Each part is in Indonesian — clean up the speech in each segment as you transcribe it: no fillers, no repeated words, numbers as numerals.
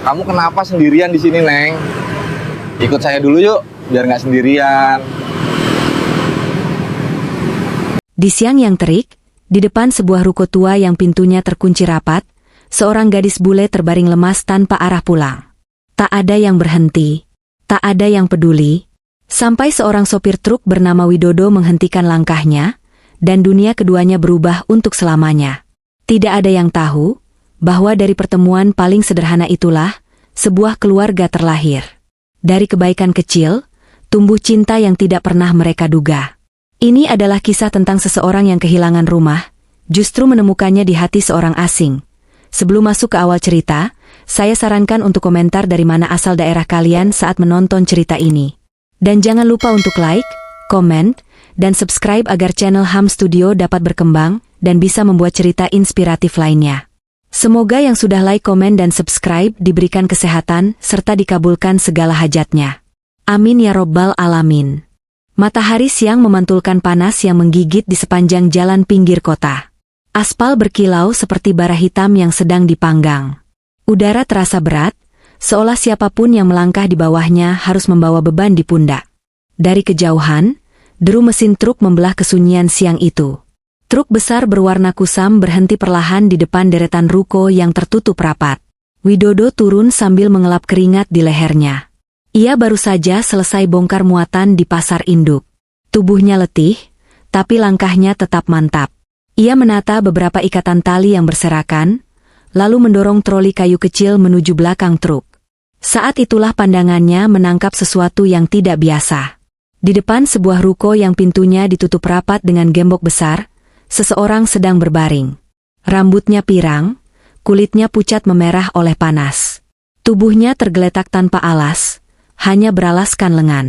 Kamu kenapa sendirian di sini, Neng? Ikut saya dulu yuk, biar nggak sendirian. Di siang yang terik, di depan sebuah ruko tua yang pintunya terkunci rapat, seorang gadis bule terbaring lemas tanpa arah pulang. Tak ada yang berhenti, tak ada yang peduli, sampai seorang sopir truk bernama Widodo menghentikan langkahnya, dan dunia keduanya berubah untuk selamanya. Tidak ada yang tahu bahwa dari pertemuan paling sederhana itulah sebuah keluarga terlahir. Dari kebaikan kecil, tumbuh cinta yang tidak pernah mereka duga. Ini adalah kisah tentang seseorang yang kehilangan rumah, justru menemukannya di hati seorang asing. Sebelum masuk ke awal cerita, saya sarankan untuk komentar dari mana asal daerah kalian saat menonton cerita ini. Dan jangan lupa untuk like, komen, dan subscribe agar channel Ham Studio dapat berkembang dan bisa membuat cerita inspiratif lainnya. Semoga yang sudah like, komen, dan subscribe diberikan kesehatan serta dikabulkan segala hajatnya. Amin ya robbal alamin. Matahari siang memantulkan panas yang menggigit di sepanjang jalan pinggir kota. Aspal berkilau seperti bara hitam yang sedang dipanggang. Udara terasa berat, seolah siapapun yang melangkah di bawahnya harus membawa beban di pundak. Dari kejauhan, deru mesin truk membelah kesunyian siang itu. Truk besar berwarna kusam berhenti perlahan di depan deretan ruko yang tertutup rapat. Widodo turun sambil mengelap keringat di lehernya. Ia baru saja selesai bongkar muatan di pasar induk. Tubuhnya letih, tapi langkahnya tetap mantap. Ia menata beberapa ikatan tali yang berserakan, lalu mendorong troli kayu kecil menuju belakang truk. Saat itulah pandangannya menangkap sesuatu yang tidak biasa. Di depan sebuah ruko yang pintunya ditutup rapat dengan gembok besar, seseorang sedang berbaring. Rambutnya pirang, kulitnya pucat memerah oleh panas. Tubuhnya tergeletak tanpa alas, hanya beralaskan lengan.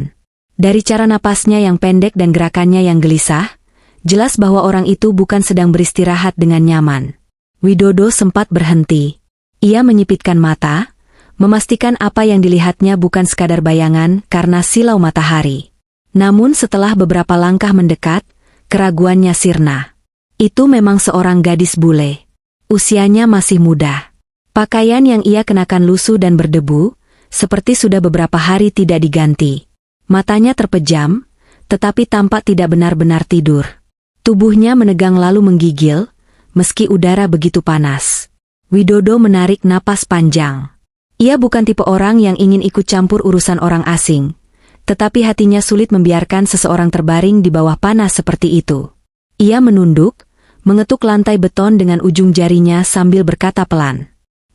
Dari cara napasnya yang pendek dan gerakannya yang gelisah, jelas bahwa orang itu bukan sedang beristirahat dengan nyaman. Widodo sempat berhenti. Ia menyipitkan mata, memastikan apa yang dilihatnya bukan sekadar bayangan karena silau matahari. Namun setelah beberapa langkah mendekat, keraguannya sirna. Itu memang seorang gadis bule. Usianya masih muda. Pakaian yang ia kenakan lusuh dan berdebu, seperti sudah beberapa hari tidak diganti. Matanya terpejam, tetapi tampak tidak benar-benar tidur. Tubuhnya menegang lalu menggigil, meski udara begitu panas. Widodo menarik napas panjang. Ia bukan tipe orang yang ingin ikut campur urusan orang asing, tetapi hatinya sulit membiarkan seseorang terbaring di bawah panas seperti itu. Ia menunduk, mengetuk lantai beton dengan ujung jarinya sambil berkata pelan,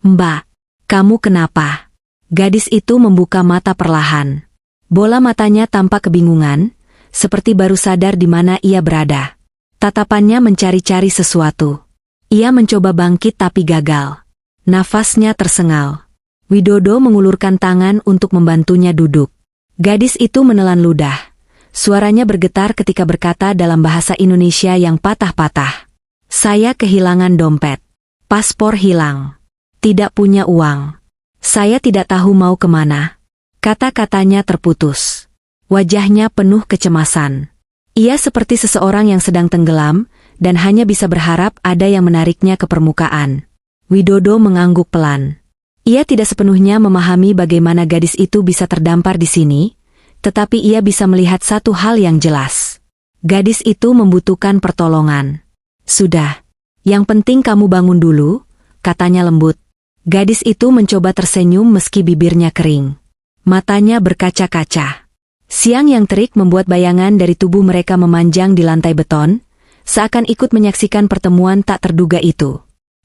"Mbak, kamu kenapa?" Gadis itu membuka mata perlahan. Bola matanya tampak kebingungan, seperti baru sadar di mana ia berada. Tatapannya mencari-cari sesuatu. Ia mencoba bangkit tapi gagal. Nafasnya tersengal. Widodo mengulurkan tangan untuk membantunya duduk. Gadis itu menelan ludah. Suaranya bergetar ketika berkata dalam bahasa Indonesia yang patah-patah. "Saya kehilangan dompet. Paspor hilang. Tidak punya uang. Saya tidak tahu mau kemana." Kata-katanya terputus. Wajahnya penuh kecemasan. Ia seperti seseorang yang sedang tenggelam, dan hanya bisa berharap ada yang menariknya ke permukaan. Widodo mengangguk pelan. Ia tidak sepenuhnya memahami bagaimana gadis itu bisa terdampar di sini, tetapi ia bisa melihat satu hal yang jelas. Gadis itu membutuhkan pertolongan. "Sudah. Yang penting kamu bangun dulu," katanya lembut. Gadis itu mencoba tersenyum meski bibirnya kering. Matanya berkaca-kaca. Siang yang terik membuat bayangan dari tubuh mereka memanjang di lantai beton, seakan ikut menyaksikan pertemuan tak terduga itu.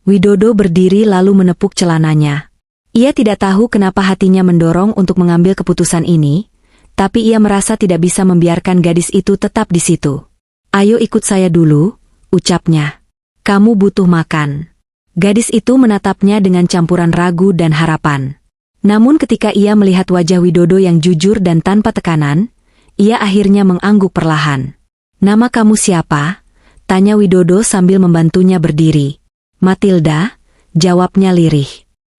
Widodo berdiri lalu menepuk celananya. Ia tidak tahu kenapa hatinya mendorong untuk mengambil keputusan ini, tapi ia merasa tidak bisa membiarkan gadis itu tetap di situ. "Ayo ikut saya dulu," ucapnya. "Kamu butuh makan." Gadis itu menatapnya dengan campuran ragu dan harapan. Namun ketika ia melihat wajah Widodo yang jujur dan tanpa tekanan, ia akhirnya mengangguk perlahan. "Nama kamu siapa?" tanya Widodo sambil membantunya berdiri. "Matilda," jawabnya lirih.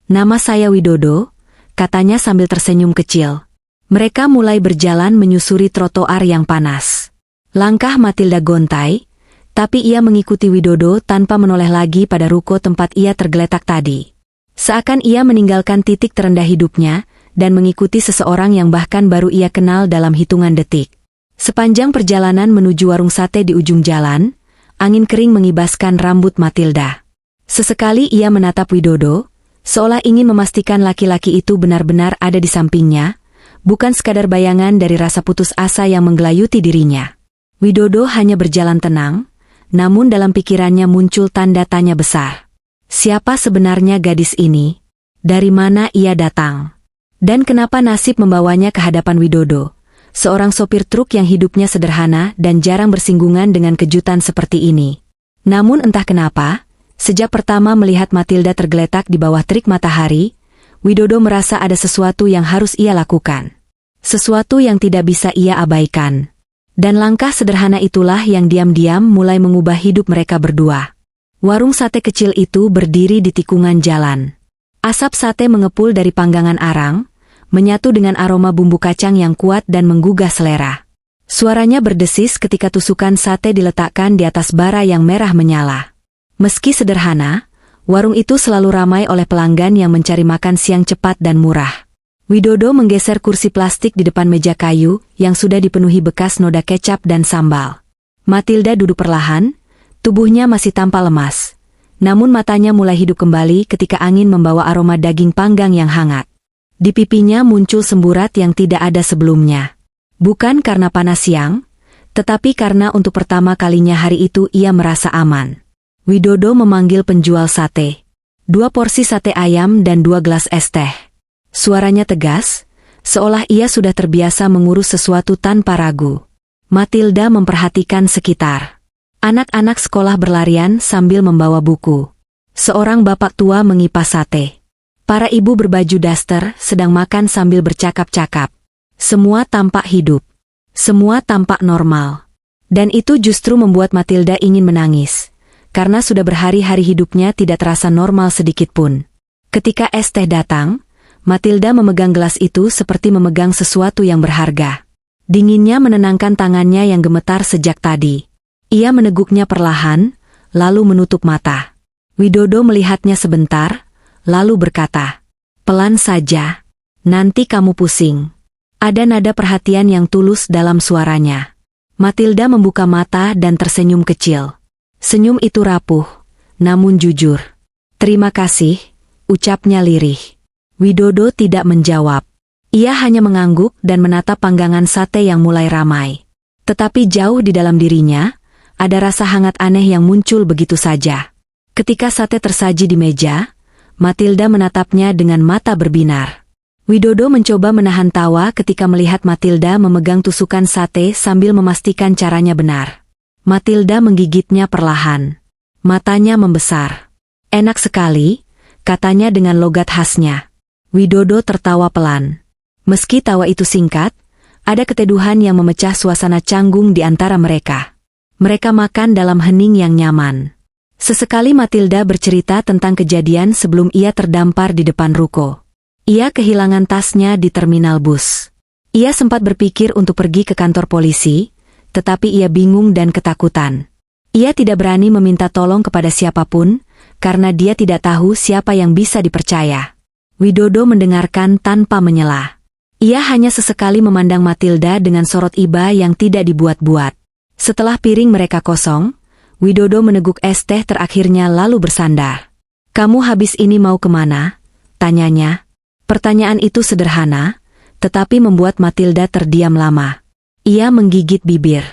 "Nama saya Widodo," katanya sambil tersenyum kecil. Mereka mulai berjalan menyusuri trotoar yang panas. Langkah Matilda gontai, tapi ia mengikuti Widodo tanpa menoleh lagi pada ruko tempat ia tergeletak tadi. Seakan ia meninggalkan titik terendah hidupnya dan mengikuti seseorang yang bahkan baru ia kenal dalam hitungan detik. Sepanjang perjalanan menuju warung sate di ujung jalan, angin kering mengibaskan rambut Matilda. Sesekali ia menatap Widodo, seolah ingin memastikan laki-laki itu benar-benar ada di sampingnya, bukan sekadar bayangan dari rasa putus asa yang menggelayuti dirinya. Widodo hanya berjalan tenang, namun dalam pikirannya muncul tanda tanya besar. Siapa sebenarnya gadis ini? Dari mana ia datang? Dan kenapa nasib membawanya ke hadapan Widodo, seorang sopir truk yang hidupnya sederhana dan jarang bersinggungan dengan kejutan seperti ini? Namun entah kenapa, sejak pertama melihat Matilda tergeletak di bawah terik matahari, Widodo merasa ada sesuatu yang harus ia lakukan. Sesuatu yang tidak bisa ia abaikan. Dan langkah sederhana itulah yang diam-diam mulai mengubah hidup mereka berdua. Warung sate kecil itu berdiri di tikungan jalan. Asap sate mengepul dari panggangan arang, menyatu dengan aroma bumbu kacang yang kuat dan menggugah selera. Suaranya berdesis ketika tusukan sate diletakkan di atas bara yang merah menyala. Meski sederhana, warung itu selalu ramai oleh pelanggan yang mencari makan siang cepat dan murah. Widodo menggeser kursi plastik di depan meja kayu yang sudah dipenuhi bekas noda kecap dan sambal. Matilda duduk perlahan, tubuhnya masih tampak lemas. Namun matanya mulai hidup kembali ketika angin membawa aroma daging panggang yang hangat. Di pipinya muncul semburat yang tidak ada sebelumnya. Bukan karena panas siang, tetapi karena untuk pertama kalinya hari itu ia merasa aman. Widodo memanggil penjual sate. 2 porsi sate ayam dan 2 gelas es teh. Suaranya tegas, seolah ia sudah terbiasa mengurus sesuatu tanpa ragu. Matilda memperhatikan sekitar. Anak-anak sekolah berlarian sambil membawa buku. Seorang bapak tua mengipas sate. Para ibu berbaju daster sedang makan sambil bercakap-cakap. Semua tampak hidup. Semua tampak normal. Dan itu justru membuat Matilda ingin menangis. Karena sudah berhari-hari hidupnya tidak terasa normal sedikitpun. Ketika es teh datang, Matilda memegang gelas itu seperti memegang sesuatu yang berharga. Dinginnya menenangkan tangannya yang gemetar sejak tadi. Ia meneguknya perlahan, lalu menutup mata. Widodo melihatnya sebentar, lalu berkata, "Pelan saja, nanti kamu pusing." Ada nada perhatian yang tulus dalam suaranya. Matilda membuka mata dan tersenyum kecil. Senyum itu rapuh, namun jujur. "Terima kasih," ucapnya lirih. Widodo tidak menjawab. Ia hanya mengangguk dan menatap panggangan sate yang mulai ramai. Tetapi jauh di dalam dirinya, ada rasa hangat aneh yang muncul begitu saja. Ketika sate tersaji di meja, Matilda menatapnya dengan mata berbinar. Widodo mencoba menahan tawa ketika melihat Matilda memegang tusukan sate sambil memastikan caranya benar. Matilda menggigitnya perlahan. Matanya membesar. "Enak sekali," katanya dengan logat khasnya. Widodo tertawa pelan. Meski tawa itu singkat, ada keteduhan yang memecah suasana canggung di antara mereka. Mereka makan dalam hening yang nyaman. Sesekali Matilda bercerita tentang kejadian sebelum ia terdampar di depan ruko. Ia kehilangan tasnya di terminal bus. Ia sempat berpikir untuk pergi ke kantor polisi, tetapi ia bingung dan ketakutan. Ia tidak berani meminta tolong kepada siapapun, karena dia tidak tahu siapa yang bisa dipercaya. Widodo mendengarkan tanpa menyela. Ia hanya sesekali memandang Matilda dengan sorot iba yang tidak dibuat-buat. Setelah piring mereka kosong, Widodo meneguk es teh terakhirnya lalu bersandar. "Kamu habis ini mau kemana?" tanyanya. Pertanyaan itu sederhana, tetapi membuat Matilda terdiam lama. Ia menggigit bibir.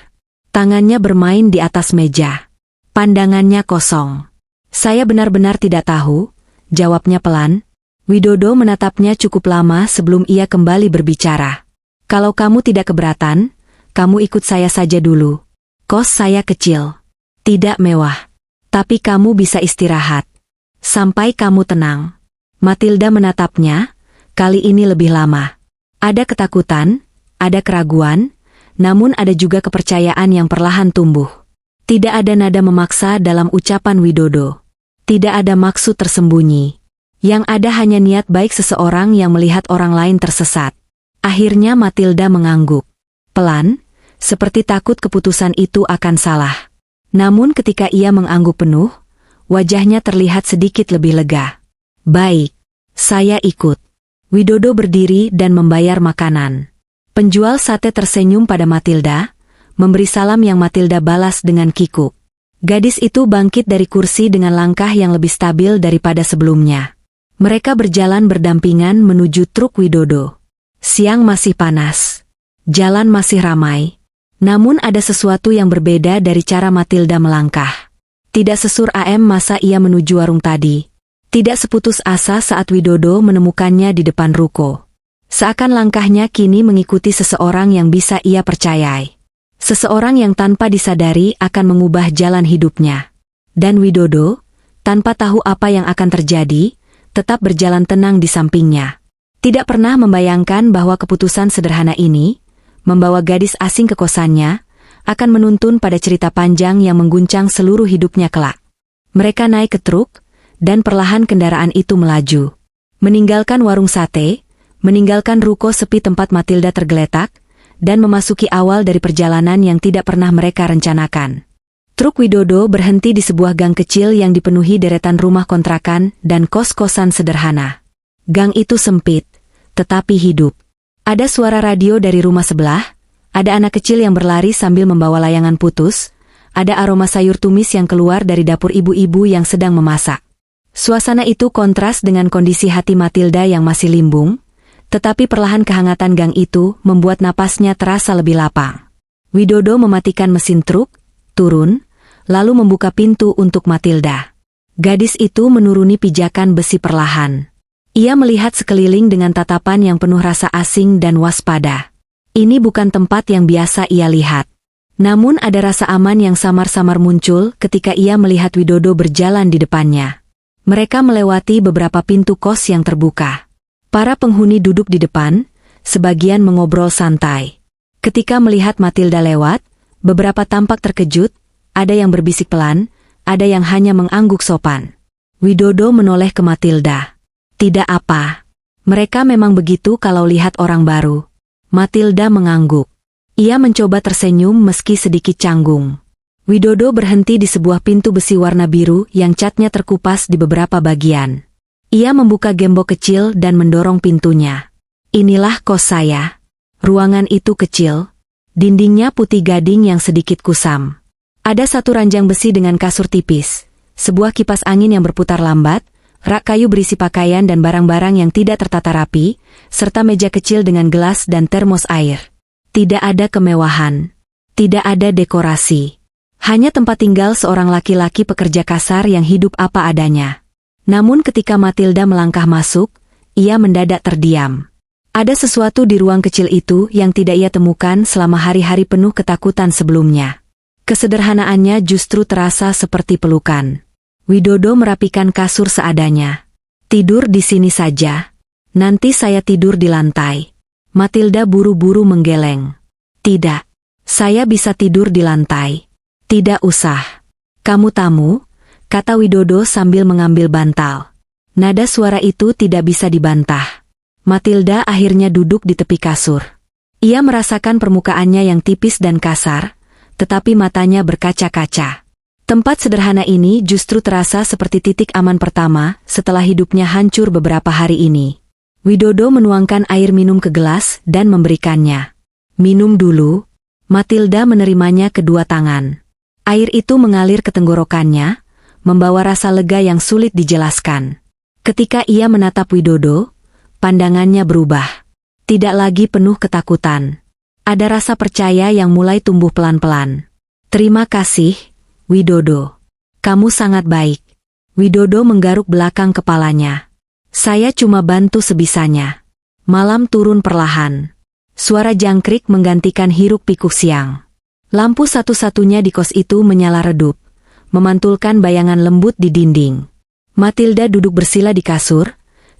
Tangannya bermain di atas meja. Pandangannya kosong. "Saya benar-benar tidak tahu," jawabnya pelan. Widodo menatapnya cukup lama sebelum ia kembali berbicara. "Kalau kamu tidak keberatan, kamu ikut saya saja dulu. Kos saya kecil. Tidak mewah. Tapi kamu bisa istirahat. Sampai kamu tenang." Matilda menatapnya, kali ini lebih lama. Ada ketakutan, ada keraguan, namun ada juga kepercayaan yang perlahan tumbuh. Tidak ada nada memaksa dalam ucapan Widodo. Tidak ada maksud tersembunyi. Yang ada hanya niat baik seseorang yang melihat orang lain tersesat. Akhirnya Matilda mengangguk. Pelan, seperti takut keputusan itu akan salah. Namun ketika ia mengangguk penuh, wajahnya terlihat sedikit lebih lega. "Baik, Saya ikut. Widodo berdiri dan membayar makanan. Penjual sate tersenyum pada Matilda, memberi salam yang Matilda balas dengan kikuk. Gadis itu bangkit dari kursi dengan langkah yang lebih stabil daripada sebelumnya. Mereka berjalan berdampingan menuju truk Widodo. Siang masih panas. Jalan masih ramai. Namun ada sesuatu yang berbeda dari cara Matilda melangkah. Tidak sesur AM masa ia menuju warung tadi. Tidak seputus asa saat Widodo menemukannya di depan ruko. Seakan langkahnya kini mengikuti seseorang yang bisa ia percayai. Seseorang yang tanpa disadari akan mengubah jalan hidupnya. Dan Widodo, tanpa tahu apa yang akan terjadi, tetap berjalan tenang di sampingnya. Tidak pernah membayangkan bahwa keputusan sederhana ini, membawa gadis asing ke kosannya, akan menuntun pada cerita panjang yang mengguncang seluruh hidupnya kelak. Mereka naik ke truk, dan perlahan kendaraan itu melaju. Meninggalkan warung sate, meninggalkan ruko sepi tempat Matilda tergeletak, dan memasuki awal dari perjalanan yang tidak pernah mereka rencanakan. Truk Widodo berhenti di sebuah gang kecil yang dipenuhi deretan rumah kontrakan dan kos-kosan sederhana. Gang itu sempit, tetapi hidup. Ada suara radio dari rumah sebelah, ada anak kecil yang berlari sambil membawa layangan putus, ada aroma sayur tumis yang keluar dari dapur ibu-ibu yang sedang memasak. Suasana itu kontras dengan kondisi hati Matilda yang masih limbung, tetapi perlahan kehangatan gang itu membuat napasnya terasa lebih lapang. Widodo mematikan mesin truk, turun, lalu membuka pintu untuk Matilda. Gadis itu menuruni pijakan besi perlahan. Ia melihat sekeliling dengan tatapan yang penuh rasa asing dan waspada. Ini bukan tempat yang biasa ia lihat. Namun ada rasa aman yang samar-samar muncul ketika ia melihat Widodo berjalan di depannya. Mereka melewati beberapa pintu kos yang terbuka. Para penghuni duduk di depan, sebagian mengobrol santai. Ketika melihat Matilda lewat, beberapa tampak terkejut, ada yang berbisik pelan, ada yang hanya mengangguk sopan. Widodo menoleh ke Matilda. Tidak apa. Mereka memang begitu kalau lihat orang baru. Matilda mengangguk. Ia mencoba tersenyum meski sedikit canggung. Widodo berhenti di sebuah pintu besi warna biru yang catnya terkupas di beberapa bagian. Ia membuka gembok kecil dan mendorong pintunya. Inilah kos saya. Ruangan itu kecil. Dindingnya putih gading yang sedikit kusam. Ada satu ranjang besi dengan kasur tipis, sebuah kipas angin yang berputar lambat, rak kayu berisi pakaian dan barang-barang yang tidak tertata rapi, serta meja kecil dengan gelas dan termos air. Tidak ada kemewahan. Tidak ada dekorasi. Hanya tempat tinggal seorang laki-laki pekerja kasar yang hidup apa adanya. Namun ketika Matilda melangkah masuk, ia mendadak terdiam. Ada sesuatu di ruang kecil itu yang tidak ia temukan selama hari-hari penuh ketakutan sebelumnya. Kesederhanaannya justru terasa seperti pelukan. Widodo merapikan kasur seadanya. Tidur di sini saja. Nanti saya tidur di lantai. Matilda buru-buru menggeleng. Tidak. Saya bisa tidur di lantai. Tidak usah. Kamu tamu, kata Widodo sambil mengambil bantal. Nada suara itu tidak bisa dibantah. Matilda akhirnya duduk di tepi kasur. Ia merasakan permukaannya yang tipis dan kasar, tetapi matanya berkaca-kaca. Tempat sederhana ini justru terasa seperti titik aman pertama setelah hidupnya hancur beberapa hari ini. Widodo menuangkan air minum ke gelas dan memberikannya. Minum dulu. Matilda menerimanya kedua tangan. Air itu mengalir ke tenggorokannya, membawa rasa lega yang sulit dijelaskan. Ketika ia menatap Widodo, pandangannya berubah. Tidak lagi penuh ketakutan. Ada rasa percaya yang mulai tumbuh pelan-pelan. Terima kasih, Widodo. Kamu sangat baik. Widodo menggaruk belakang kepalanya. Saya cuma bantu sebisanya. Malam turun perlahan. Suara jangkrik menggantikan hiruk-pikuk siang. Lampu satu-satunya di kos itu menyala redup, memantulkan bayangan lembut di dinding. Matilda duduk bersila di kasur,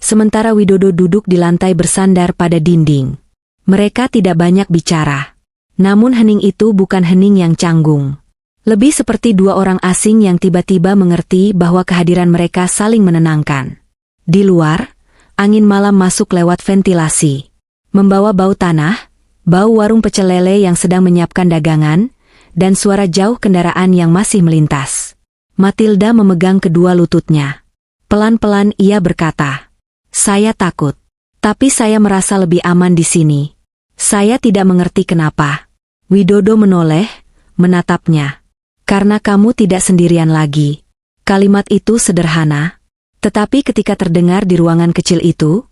sementara Widodo duduk di lantai bersandar pada dinding. Mereka tidak banyak bicara. Namun hening itu bukan hening yang canggung. Lebih seperti dua orang asing yang tiba-tiba mengerti bahwa kehadiran mereka saling menenangkan. Di luar, angin malam masuk lewat ventilasi. Membawa bau tanah, bau warung pecel lele yang sedang menyiapkan dagangan, dan suara jauh kendaraan yang masih melintas. Matilda memegang kedua lututnya. Pelan-pelan ia berkata, Saya takut. Tapi saya merasa lebih aman di sini. Saya tidak mengerti kenapa. Widodo menoleh, menatapnya. Karena kamu tidak sendirian lagi. Kalimat itu sederhana. Tetapi ketika terdengar di ruangan kecil itu,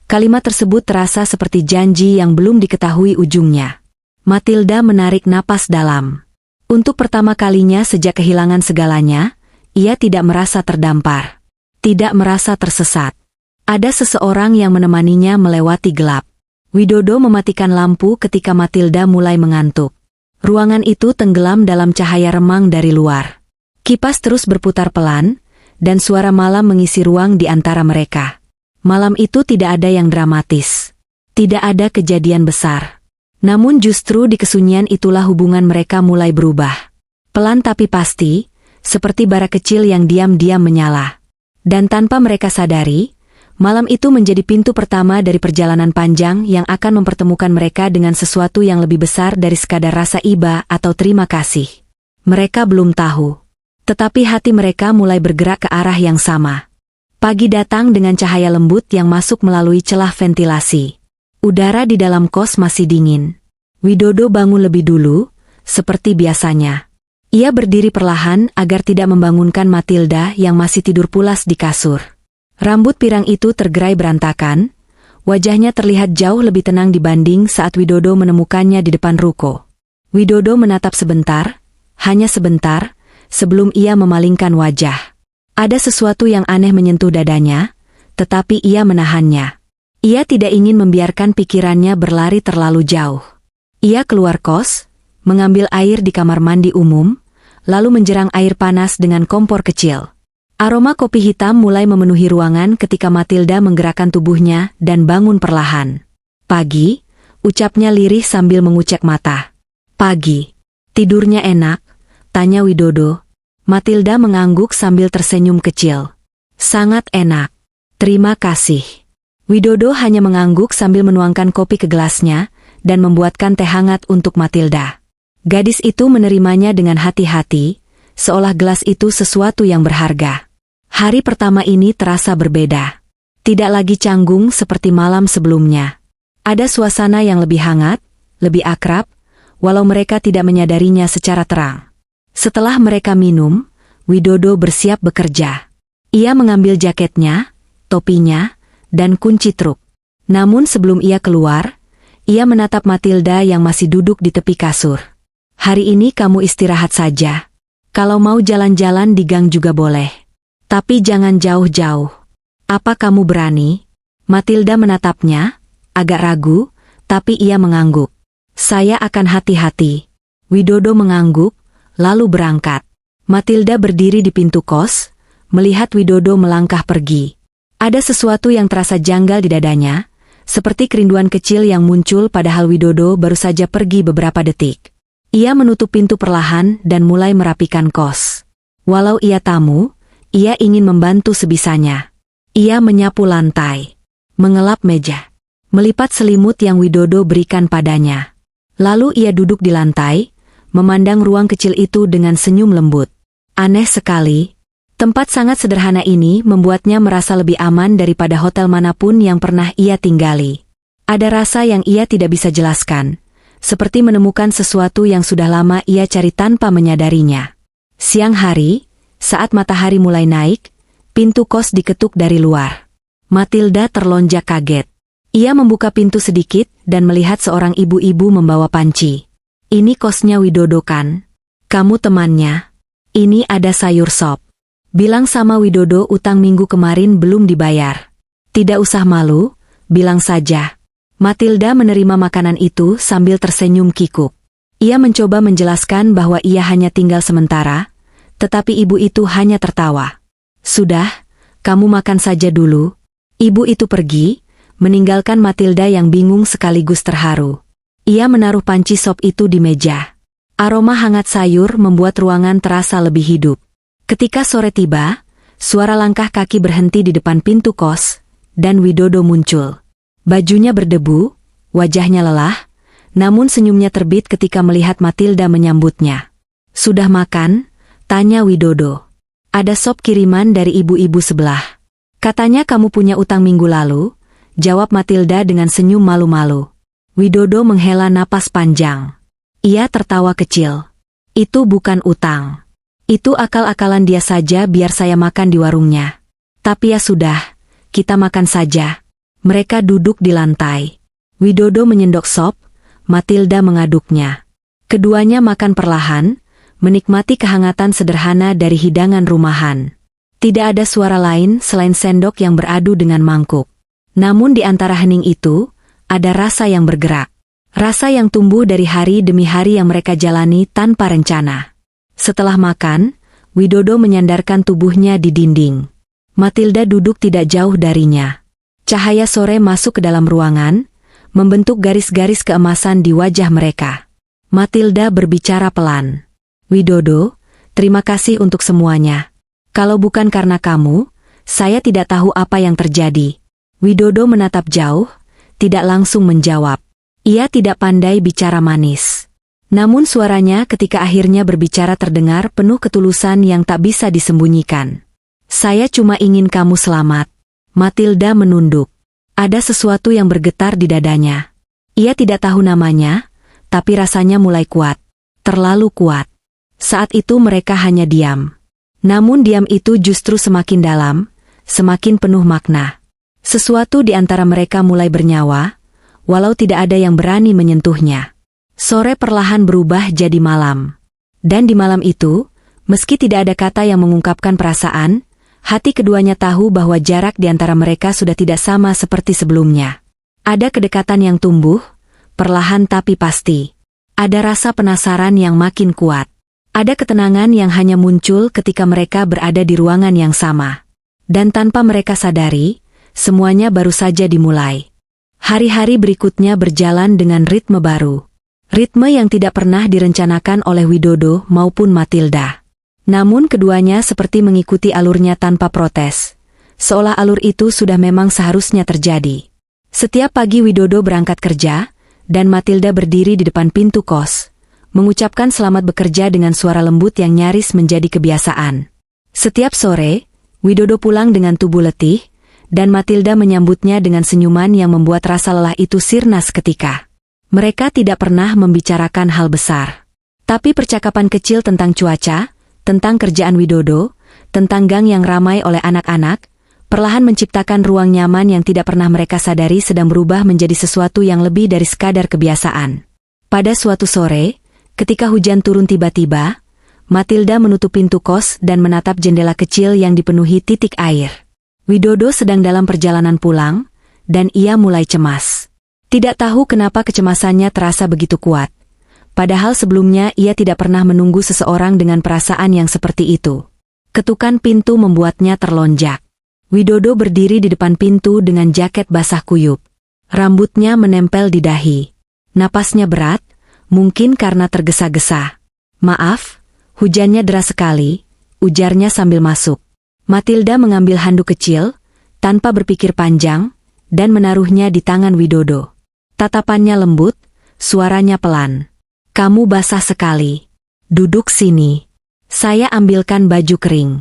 kalimat tersebut terasa seperti janji yang belum diketahui ujungnya. Matilda menarik napas dalam. Untuk pertama kalinya sejak kehilangan segalanya, ia tidak merasa terdampar. Tidak merasa tersesat. Ada seseorang yang menemaninya melewati gelap. Widodo mematikan lampu ketika Matilda mulai mengantuk. Ruangan itu tenggelam dalam cahaya remang dari luar. Kipas terus berputar pelan, dan suara malam mengisi ruang di antara mereka. Malam itu tidak ada yang dramatis. Tidak ada kejadian besar. Namun justru di kesunyian itulah hubungan mereka mulai berubah. Pelan tapi pasti, seperti bara kecil yang diam-diam menyala. Dan tanpa mereka sadari, malam itu menjadi pintu pertama dari perjalanan panjang yang akan mempertemukan mereka dengan sesuatu yang lebih besar dari sekadar rasa iba atau terima kasih. Mereka belum tahu. Tetapi hati mereka mulai bergerak ke arah yang sama. Pagi datang dengan cahaya lembut yang masuk melalui celah ventilasi. Udara di dalam kos masih dingin. Widodo bangun lebih dulu, seperti biasanya. Ia berdiri perlahan agar tidak membangunkan Matilda yang masih tidur pulas di kasur. Rambut pirang itu tergerai berantakan, wajahnya terlihat jauh lebih tenang dibanding saat Widodo menemukannya di depan ruko. Widodo menatap sebentar, hanya sebentar, sebelum ia memalingkan wajah. Ada sesuatu yang aneh menyentuh dadanya, tetapi ia menahannya. Ia tidak ingin membiarkan pikirannya berlari terlalu jauh. Ia keluar kos, mengambil air di kamar mandi umum, lalu menjerang air panas dengan kompor kecil. Aroma kopi hitam mulai memenuhi ruangan ketika Matilda menggerakkan tubuhnya dan bangun perlahan. Pagi, ucapnya lirih sambil mengucek mata. Pagi. Tidurnya enak? Tanya Widodo. Matilda mengangguk sambil tersenyum kecil. Sangat enak. Terima kasih. Widodo hanya mengangguk sambil menuangkan kopi ke gelasnya dan membuatkan teh hangat untuk Matilda. Gadis itu menerimanya dengan hati-hati, seolah gelas itu sesuatu yang berharga. Hari pertama ini terasa berbeda. Tidak lagi canggung seperti malam sebelumnya. Ada suasana yang lebih hangat, lebih akrab, walau mereka tidak menyadarinya secara terang. Setelah mereka minum, Widodo bersiap bekerja. Ia mengambil jaketnya, topinya, dan kunci truk. Namun sebelum ia keluar, ia menatap Matilda yang masih duduk di tepi kasur. Hari ini kamu istirahat saja. Kalau mau jalan-jalan di gang juga boleh. Tapi jangan jauh-jauh. Apa kamu berani? Matilda menatapnya, agak ragu, tapi ia mengangguk. Saya akan hati-hati. Widodo mengangguk, lalu berangkat. Matilda berdiri di pintu kos, melihat Widodo melangkah pergi. Ada sesuatu yang terasa janggal di dadanya, seperti kerinduan kecil yang muncul padahal Widodo baru saja pergi beberapa detik. Ia menutup pintu perlahan dan mulai merapikan kos. Walau ia tamu, ia ingin membantu sebisanya. Ia menyapu lantai, mengelap meja, melipat selimut yang Widodo berikan padanya. Lalu ia duduk di lantai, memandang ruang kecil itu dengan senyum lembut. Aneh sekali, tempat sangat sederhana ini membuatnya merasa lebih aman daripada hotel manapun yang pernah ia tinggali. Ada rasa yang ia tidak bisa jelaskan, seperti menemukan sesuatu yang sudah lama ia cari tanpa menyadarinya. Siang hari, saat matahari mulai naik, pintu kos diketuk dari luar. Matilda terlonjak kaget. Ia membuka pintu sedikit dan melihat seorang ibu-ibu membawa panci. Ini kosnya Widodo kan? Kamu temannya? Ini ada sayur sop. Bilang sama Widodo utang minggu kemarin belum dibayar. Tidak usah malu, bilang saja. Matilda menerima makanan itu sambil tersenyum kikuk. Ia mencoba menjelaskan bahwa ia hanya tinggal sementara, tetapi ibu itu hanya tertawa. Sudah, kamu makan saja dulu. Ibu itu pergi, meninggalkan Matilda yang bingung sekaligus terharu. Ia menaruh panci sop itu di meja. Aroma hangat sayur membuat ruangan terasa lebih hidup. Ketika sore tiba, suara langkah kaki berhenti di depan pintu kos, dan Widodo muncul. Bajunya berdebu, wajahnya lelah, namun senyumnya terbit ketika melihat Matilda menyambutnya. Sudah makan? Tanya Widodo. Ada sop kiriman dari ibu-ibu sebelah. Katanya kamu punya utang minggu lalu, jawab Matilda dengan senyum malu-malu. Widodo menghela napas panjang. Ia tertawa kecil. Itu bukan utang. Itu akal-akalan dia saja biar saya makan di warungnya. Tapi ya sudah, kita makan saja. Mereka duduk di lantai. Widodo menyendok sop, Matilda mengaduknya. Keduanya makan perlahan, menikmati kehangatan sederhana dari hidangan rumahan. Tidak ada suara lain selain sendok yang beradu dengan mangkuk. Namun di antara hening itu, ada rasa yang bergerak. Rasa yang tumbuh dari hari demi hari yang mereka jalani tanpa rencana. Setelah makan, Widodo menyandarkan tubuhnya di dinding. Matilda duduk tidak jauh darinya. Cahaya sore masuk ke dalam ruangan, membentuk garis-garis keemasan di wajah mereka. Matilda berbicara pelan. Widodo, terima kasih untuk semuanya. Kalau bukan karena kamu, saya tidak tahu apa yang terjadi. Widodo menatap jauh, tidak langsung menjawab. Ia tidak pandai bicara manis. Namun suaranya ketika akhirnya berbicara terdengar penuh ketulusan yang tak bisa disembunyikan. Saya cuma ingin kamu selamat. Matilda menunduk. Ada sesuatu yang bergetar di dadanya. Ia tidak tahu namanya, tapi rasanya mulai kuat. Terlalu kuat. Saat itu mereka hanya diam. Namun diam itu justru semakin dalam, semakin penuh makna. Sesuatu di antara mereka mulai bernyawa, walau tidak ada yang berani menyentuhnya. Sore perlahan berubah jadi malam. Dan di malam itu, meski tidak ada kata yang mengungkapkan perasaan, hati keduanya tahu bahwa jarak di antara mereka sudah tidak sama seperti sebelumnya. Ada kedekatan yang tumbuh, perlahan tapi pasti. Ada rasa penasaran yang makin kuat. Ada ketenangan yang hanya muncul ketika mereka berada di ruangan yang sama. Dan tanpa mereka sadari, semuanya baru saja dimulai. Hari-hari berikutnya berjalan dengan ritme baru. Ritme yang tidak pernah direncanakan oleh Widodo maupun Matilda. Namun keduanya seperti mengikuti alurnya tanpa protes. Seolah alur itu sudah memang seharusnya terjadi. Setiap pagi Widodo berangkat kerja, dan Matilda berdiri di depan pintu kos, mengucapkan selamat bekerja dengan suara lembut yang nyaris menjadi kebiasaan. Setiap sore, Widodo pulang dengan tubuh letih, dan Matilda menyambutnya dengan senyuman yang membuat rasa lelah itu sirna seketika. Mereka tidak pernah membicarakan hal besar. Tapi percakapan kecil tentang cuaca, tentang kerjaan Widodo, tentang gang yang ramai oleh anak-anak, perlahan menciptakan ruang nyaman yang tidak pernah mereka sadari sedang berubah menjadi sesuatu yang lebih dari sekadar kebiasaan. Pada suatu sore, ketika hujan turun tiba-tiba, Matilda menutup pintu kos dan menatap jendela kecil yang dipenuhi titik air. Widodo sedang dalam perjalanan pulang, dan ia mulai cemas. Tidak tahu kenapa kecemasannya terasa begitu kuat. Padahal sebelumnya ia tidak pernah menunggu seseorang dengan perasaan yang seperti itu. Ketukan pintu membuatnya terlonjak. Widodo berdiri di depan pintu dengan jaket basah kuyup. Rambutnya menempel di dahi. Napasnya berat, mungkin karena tergesa-gesa. Maaf, hujannya deras sekali, ujarnya sambil masuk. Matilda mengambil handuk kecil, tanpa berpikir panjang, dan menaruhnya di tangan Widodo. Tatapannya lembut, suaranya pelan. Kamu basah sekali. Duduk sini. Saya ambilkan baju kering.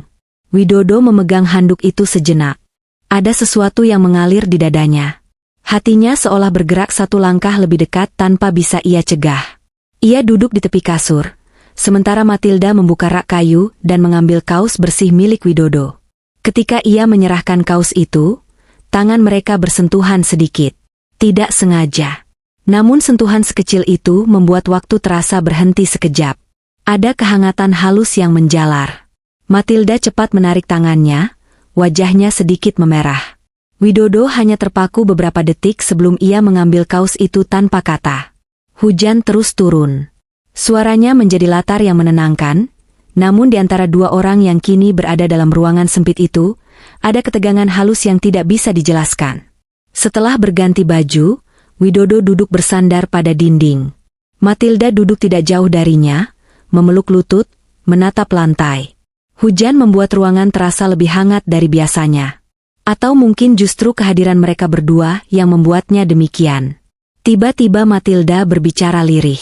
Widodo memegang handuk itu sejenak. Ada sesuatu yang mengalir di dadanya. Hatinya seolah bergerak satu langkah lebih dekat tanpa bisa ia cegah. Ia duduk di tepi kasur, sementara Matilda membuka rak kayu dan mengambil kaos bersih milik Widodo. Ketika ia menyerahkan kaos itu, tangan mereka bersentuhan sedikit. Tidak sengaja. Namun sentuhan sekecil itu membuat waktu terasa berhenti sekejap. Ada kehangatan halus yang menjalar. Matilda cepat menarik tangannya, wajahnya sedikit memerah. Widodo hanya terpaku beberapa detik sebelum ia mengambil kaos itu tanpa kata. Hujan terus turun. Suaranya menjadi latar yang menenangkan, namun di antara dua orang yang kini berada dalam ruangan sempit itu, ada ketegangan halus yang tidak bisa dijelaskan. Setelah berganti baju, Widodo duduk bersandar pada dinding. Matilda duduk tidak jauh darinya, memeluk lutut, menatap lantai. Hujan membuat ruangan terasa lebih hangat dari biasanya. Atau mungkin justru kehadiran mereka berdua yang membuatnya demikian. Tiba-tiba Matilda berbicara lirih.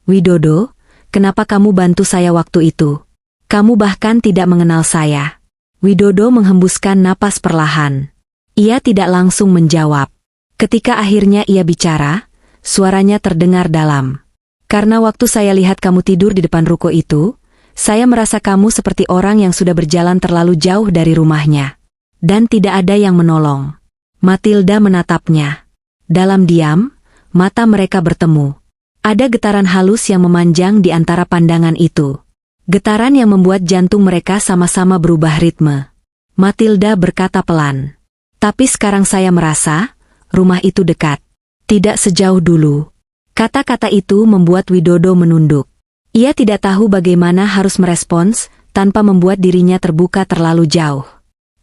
Widodo, kenapa kamu bantu saya waktu itu? Kamu bahkan tidak mengenal saya. Widodo menghembuskan napas perlahan. Ia tidak langsung menjawab. Ketika akhirnya ia bicara, suaranya terdengar dalam. Karena waktu saya lihat kamu tidur di depan ruko itu, saya merasa kamu seperti orang yang sudah berjalan terlalu jauh dari rumahnya. Dan tidak ada yang menolong. Matilda menatapnya. Dalam diam, mata mereka bertemu. Ada getaran halus yang memanjang di antara pandangan itu. Getaran yang membuat jantung mereka sama-sama berubah ritme. Matilda berkata pelan. Tapi sekarang saya merasa, rumah itu dekat. Tidak sejauh dulu. Kata-kata itu membuat Widodo menunduk. Ia tidak tahu bagaimana harus merespons, tanpa membuat dirinya terbuka terlalu jauh.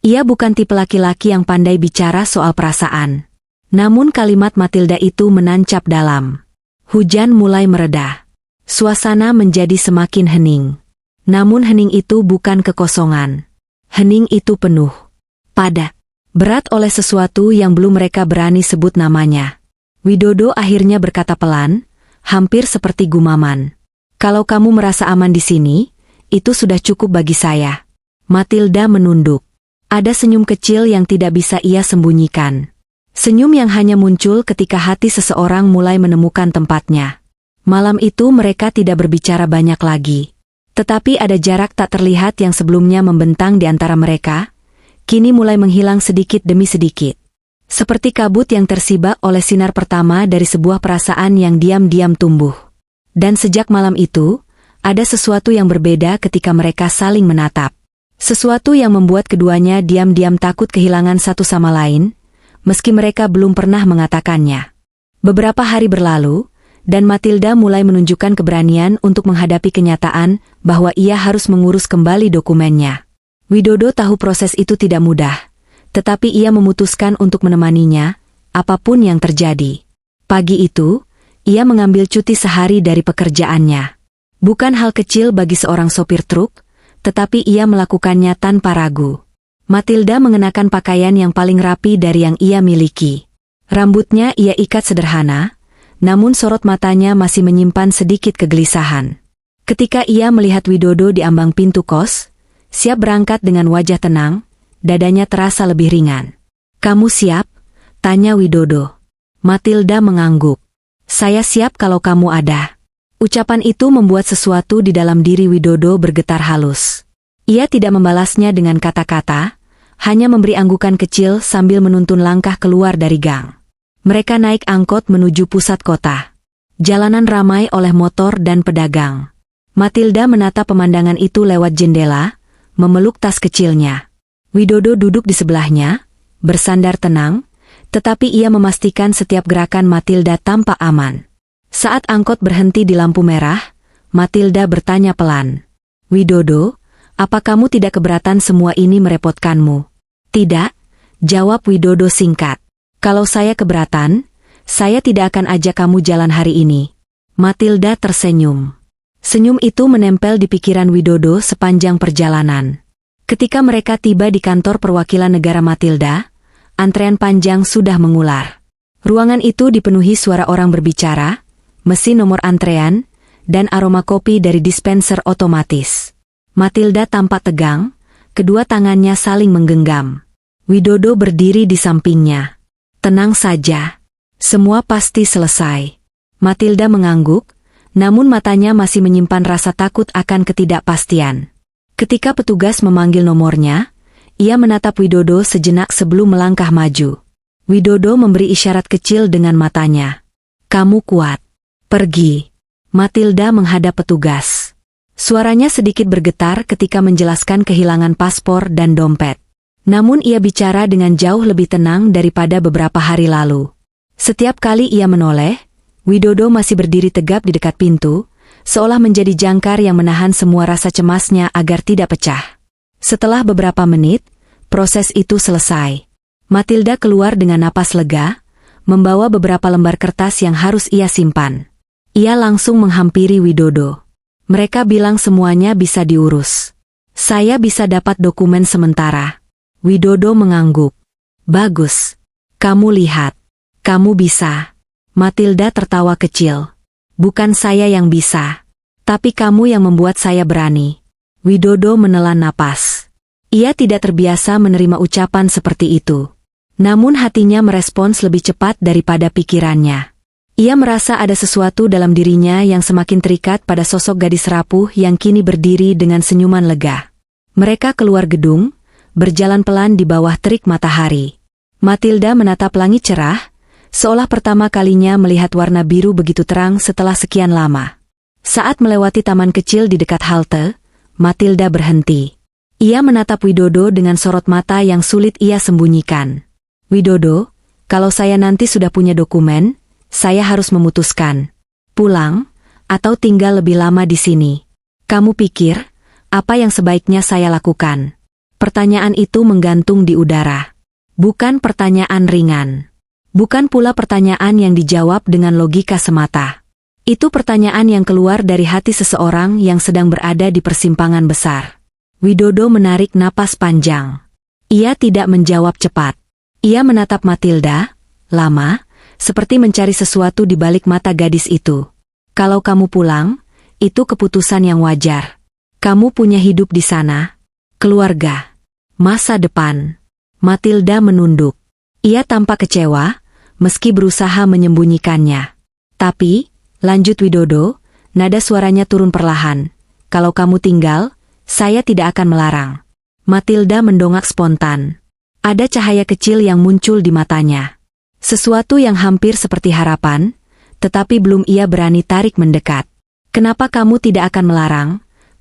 Ia bukan tipe laki-laki yang pandai bicara soal perasaan. Namun kalimat Matilda itu menancap dalam. Hujan mulai mereda. Suasana menjadi semakin hening. Namun hening itu bukan kekosongan. Hening itu penuh. Padat. Berat oleh sesuatu yang belum mereka berani sebut namanya. Widodo akhirnya berkata pelan, hampir seperti gumaman. Kalau kamu merasa aman di sini, itu sudah cukup bagi saya. Matilda menunduk. Ada senyum kecil yang tidak bisa ia sembunyikan. Senyum yang hanya muncul ketika hati seseorang mulai menemukan tempatnya. Malam itu mereka tidak berbicara banyak lagi. Tetapi ada jarak tak terlihat yang sebelumnya membentang di antara mereka, kini mulai menghilang sedikit demi sedikit. Seperti kabut yang tersibak oleh sinar pertama dari sebuah perasaan yang diam-diam tumbuh. Dan sejak malam itu, ada sesuatu yang berbeda ketika mereka saling menatap. Sesuatu yang membuat keduanya diam-diam takut kehilangan satu sama lain, meski mereka belum pernah mengatakannya. Beberapa hari berlalu, dan Matilda mulai menunjukkan keberanian untuk menghadapi kenyataan bahwa ia harus mengurus kembali dokumennya. Widodo tahu proses itu tidak mudah, tetapi ia memutuskan untuk menemaninya, apapun yang terjadi. Pagi itu, ia mengambil cuti sehari dari pekerjaannya. Bukan hal kecil bagi seorang sopir truk, tetapi ia melakukannya tanpa ragu. Matilda mengenakan pakaian yang paling rapi dari yang ia miliki. Rambutnya ia ikat sederhana, namun sorot matanya masih menyimpan sedikit kegelisahan. Ketika ia melihat Widodo di ambang pintu kos, siap berangkat dengan wajah tenang, dadanya terasa lebih ringan. "Kamu siap?" tanya Widodo. Matilda mengangguk. "Saya siap kalau kamu ada." Ucapan itu membuat sesuatu di dalam diri Widodo bergetar halus. Ia tidak membalasnya dengan kata-kata, hanya memberi anggukan kecil sambil menuntun langkah keluar dari gang. Mereka naik angkot menuju pusat kota. Jalanan ramai oleh motor dan pedagang. Matilda menatap pemandangan itu lewat jendela, memeluk tas kecilnya. Widodo duduk di sebelahnya, bersandar tenang, tetapi ia memastikan setiap gerakan Matilda tampak aman. Saat angkot berhenti di lampu merah, Matilda bertanya pelan. "Widodo, apa kamu tidak keberatan semua ini merepotkanmu?" "Tidak," jawab Widodo singkat. "Kalau saya keberatan, saya tidak akan ajak kamu jalan hari ini." Matilda tersenyum. Senyum itu menempel di pikiran Widodo sepanjang perjalanan. Ketika mereka tiba di kantor perwakilan negara Matilda, antrean panjang sudah mengular. Ruangan itu dipenuhi suara orang berbicara, mesin nomor antrean, dan aroma kopi dari dispenser otomatis. Matilda tampak tegang, kedua tangannya saling menggenggam. Widodo berdiri di sampingnya. "Tenang saja. Semua pasti selesai." Matilda mengangguk, namun matanya masih menyimpan rasa takut akan ketidakpastian. Ketika petugas memanggil nomornya, ia menatap Widodo sejenak sebelum melangkah maju. Widodo memberi isyarat kecil dengan matanya. "Kamu kuat. Pergi." Matilda menghadap petugas. Suaranya sedikit bergetar ketika menjelaskan kehilangan paspor dan dompet. Namun ia bicara dengan jauh lebih tenang daripada beberapa hari lalu. Setiap kali ia menoleh, Widodo masih berdiri tegap di dekat pintu, seolah menjadi jangkar yang menahan semua rasa cemasnya agar tidak pecah. Setelah beberapa menit, proses itu selesai. Matilda keluar dengan napas lega, membawa beberapa lembar kertas yang harus ia simpan. Ia langsung menghampiri Widodo. "Mereka bilang semuanya bisa diurus. Saya bisa dapat dokumen sementara." Widodo mengangguk. "Bagus. Kamu lihat. Kamu bisa." Matilda tertawa kecil. "Bukan saya yang bisa. Tapi kamu yang membuat saya berani." Widodo menelan napas. Ia tidak terbiasa menerima ucapan seperti itu. Namun hatinya merespons lebih cepat daripada pikirannya. Ia merasa ada sesuatu dalam dirinya yang semakin terikat pada sosok gadis rapuh yang kini berdiri dengan senyuman lega. Mereka keluar gedung, berjalan pelan di bawah terik matahari. Matilda menatap langit cerah, seolah pertama kalinya melihat warna biru begitu terang setelah sekian lama. Saat melewati taman kecil di dekat halte, Matilda berhenti. Ia menatap Widodo dengan sorot mata yang sulit ia sembunyikan. Widodo, kalau saya nanti sudah punya dokumen, saya harus memutuskan. Pulang, atau tinggal lebih lama di sini. Kamu pikir, apa yang sebaiknya saya lakukan? Pertanyaan itu menggantung di udara. Bukan pertanyaan ringan. Bukan pula pertanyaan yang dijawab dengan logika semata. Itu pertanyaan yang keluar dari hati seseorang yang sedang berada di persimpangan besar. Widodo menarik napas panjang. Ia tidak menjawab cepat. Ia menatap Matilda, lama, seperti mencari sesuatu di balik mata gadis itu. Kalau kamu pulang, itu keputusan yang wajar. Kamu punya hidup di sana, keluarga, masa depan. Matilda menunduk. Ia tampak kecewa, meski berusaha menyembunyikannya. Tapi, lanjut Widodo, nada suaranya turun perlahan. Kalau kamu tinggal, saya tidak akan melarang. Matilda mendongak spontan. Ada cahaya kecil yang muncul di matanya. Sesuatu yang hampir seperti harapan, tetapi belum ia berani tarik mendekat. Kenapa kamu tidak akan melarang?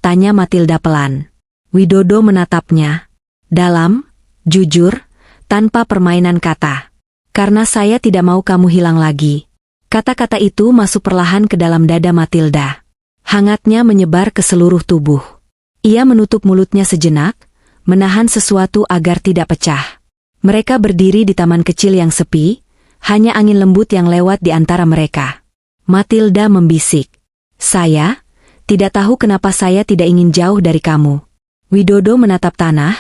Tanya Matilda pelan. Widodo menatapnya. Dalam, jujur, tanpa permainan kata. Karena saya tidak mau kamu hilang lagi. Kata-kata itu masuk perlahan ke dalam dada Matilda. Hangatnya menyebar ke seluruh tubuh. Ia menutup mulutnya sejenak, menahan sesuatu agar tidak pecah. Mereka berdiri di taman kecil yang sepi, hanya angin lembut yang lewat di antara mereka. Matilda membisik. Saya tidak tahu kenapa saya tidak ingin jauh dari kamu. Widodo menatap tanah,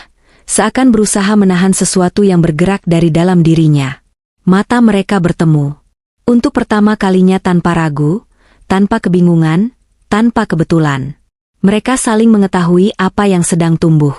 seakan berusaha menahan sesuatu yang bergerak dari dalam dirinya. Mata mereka bertemu. Untuk pertama kalinya tanpa ragu, tanpa kebingungan, tanpa kebetulan. Mereka saling mengetahui apa yang sedang tumbuh.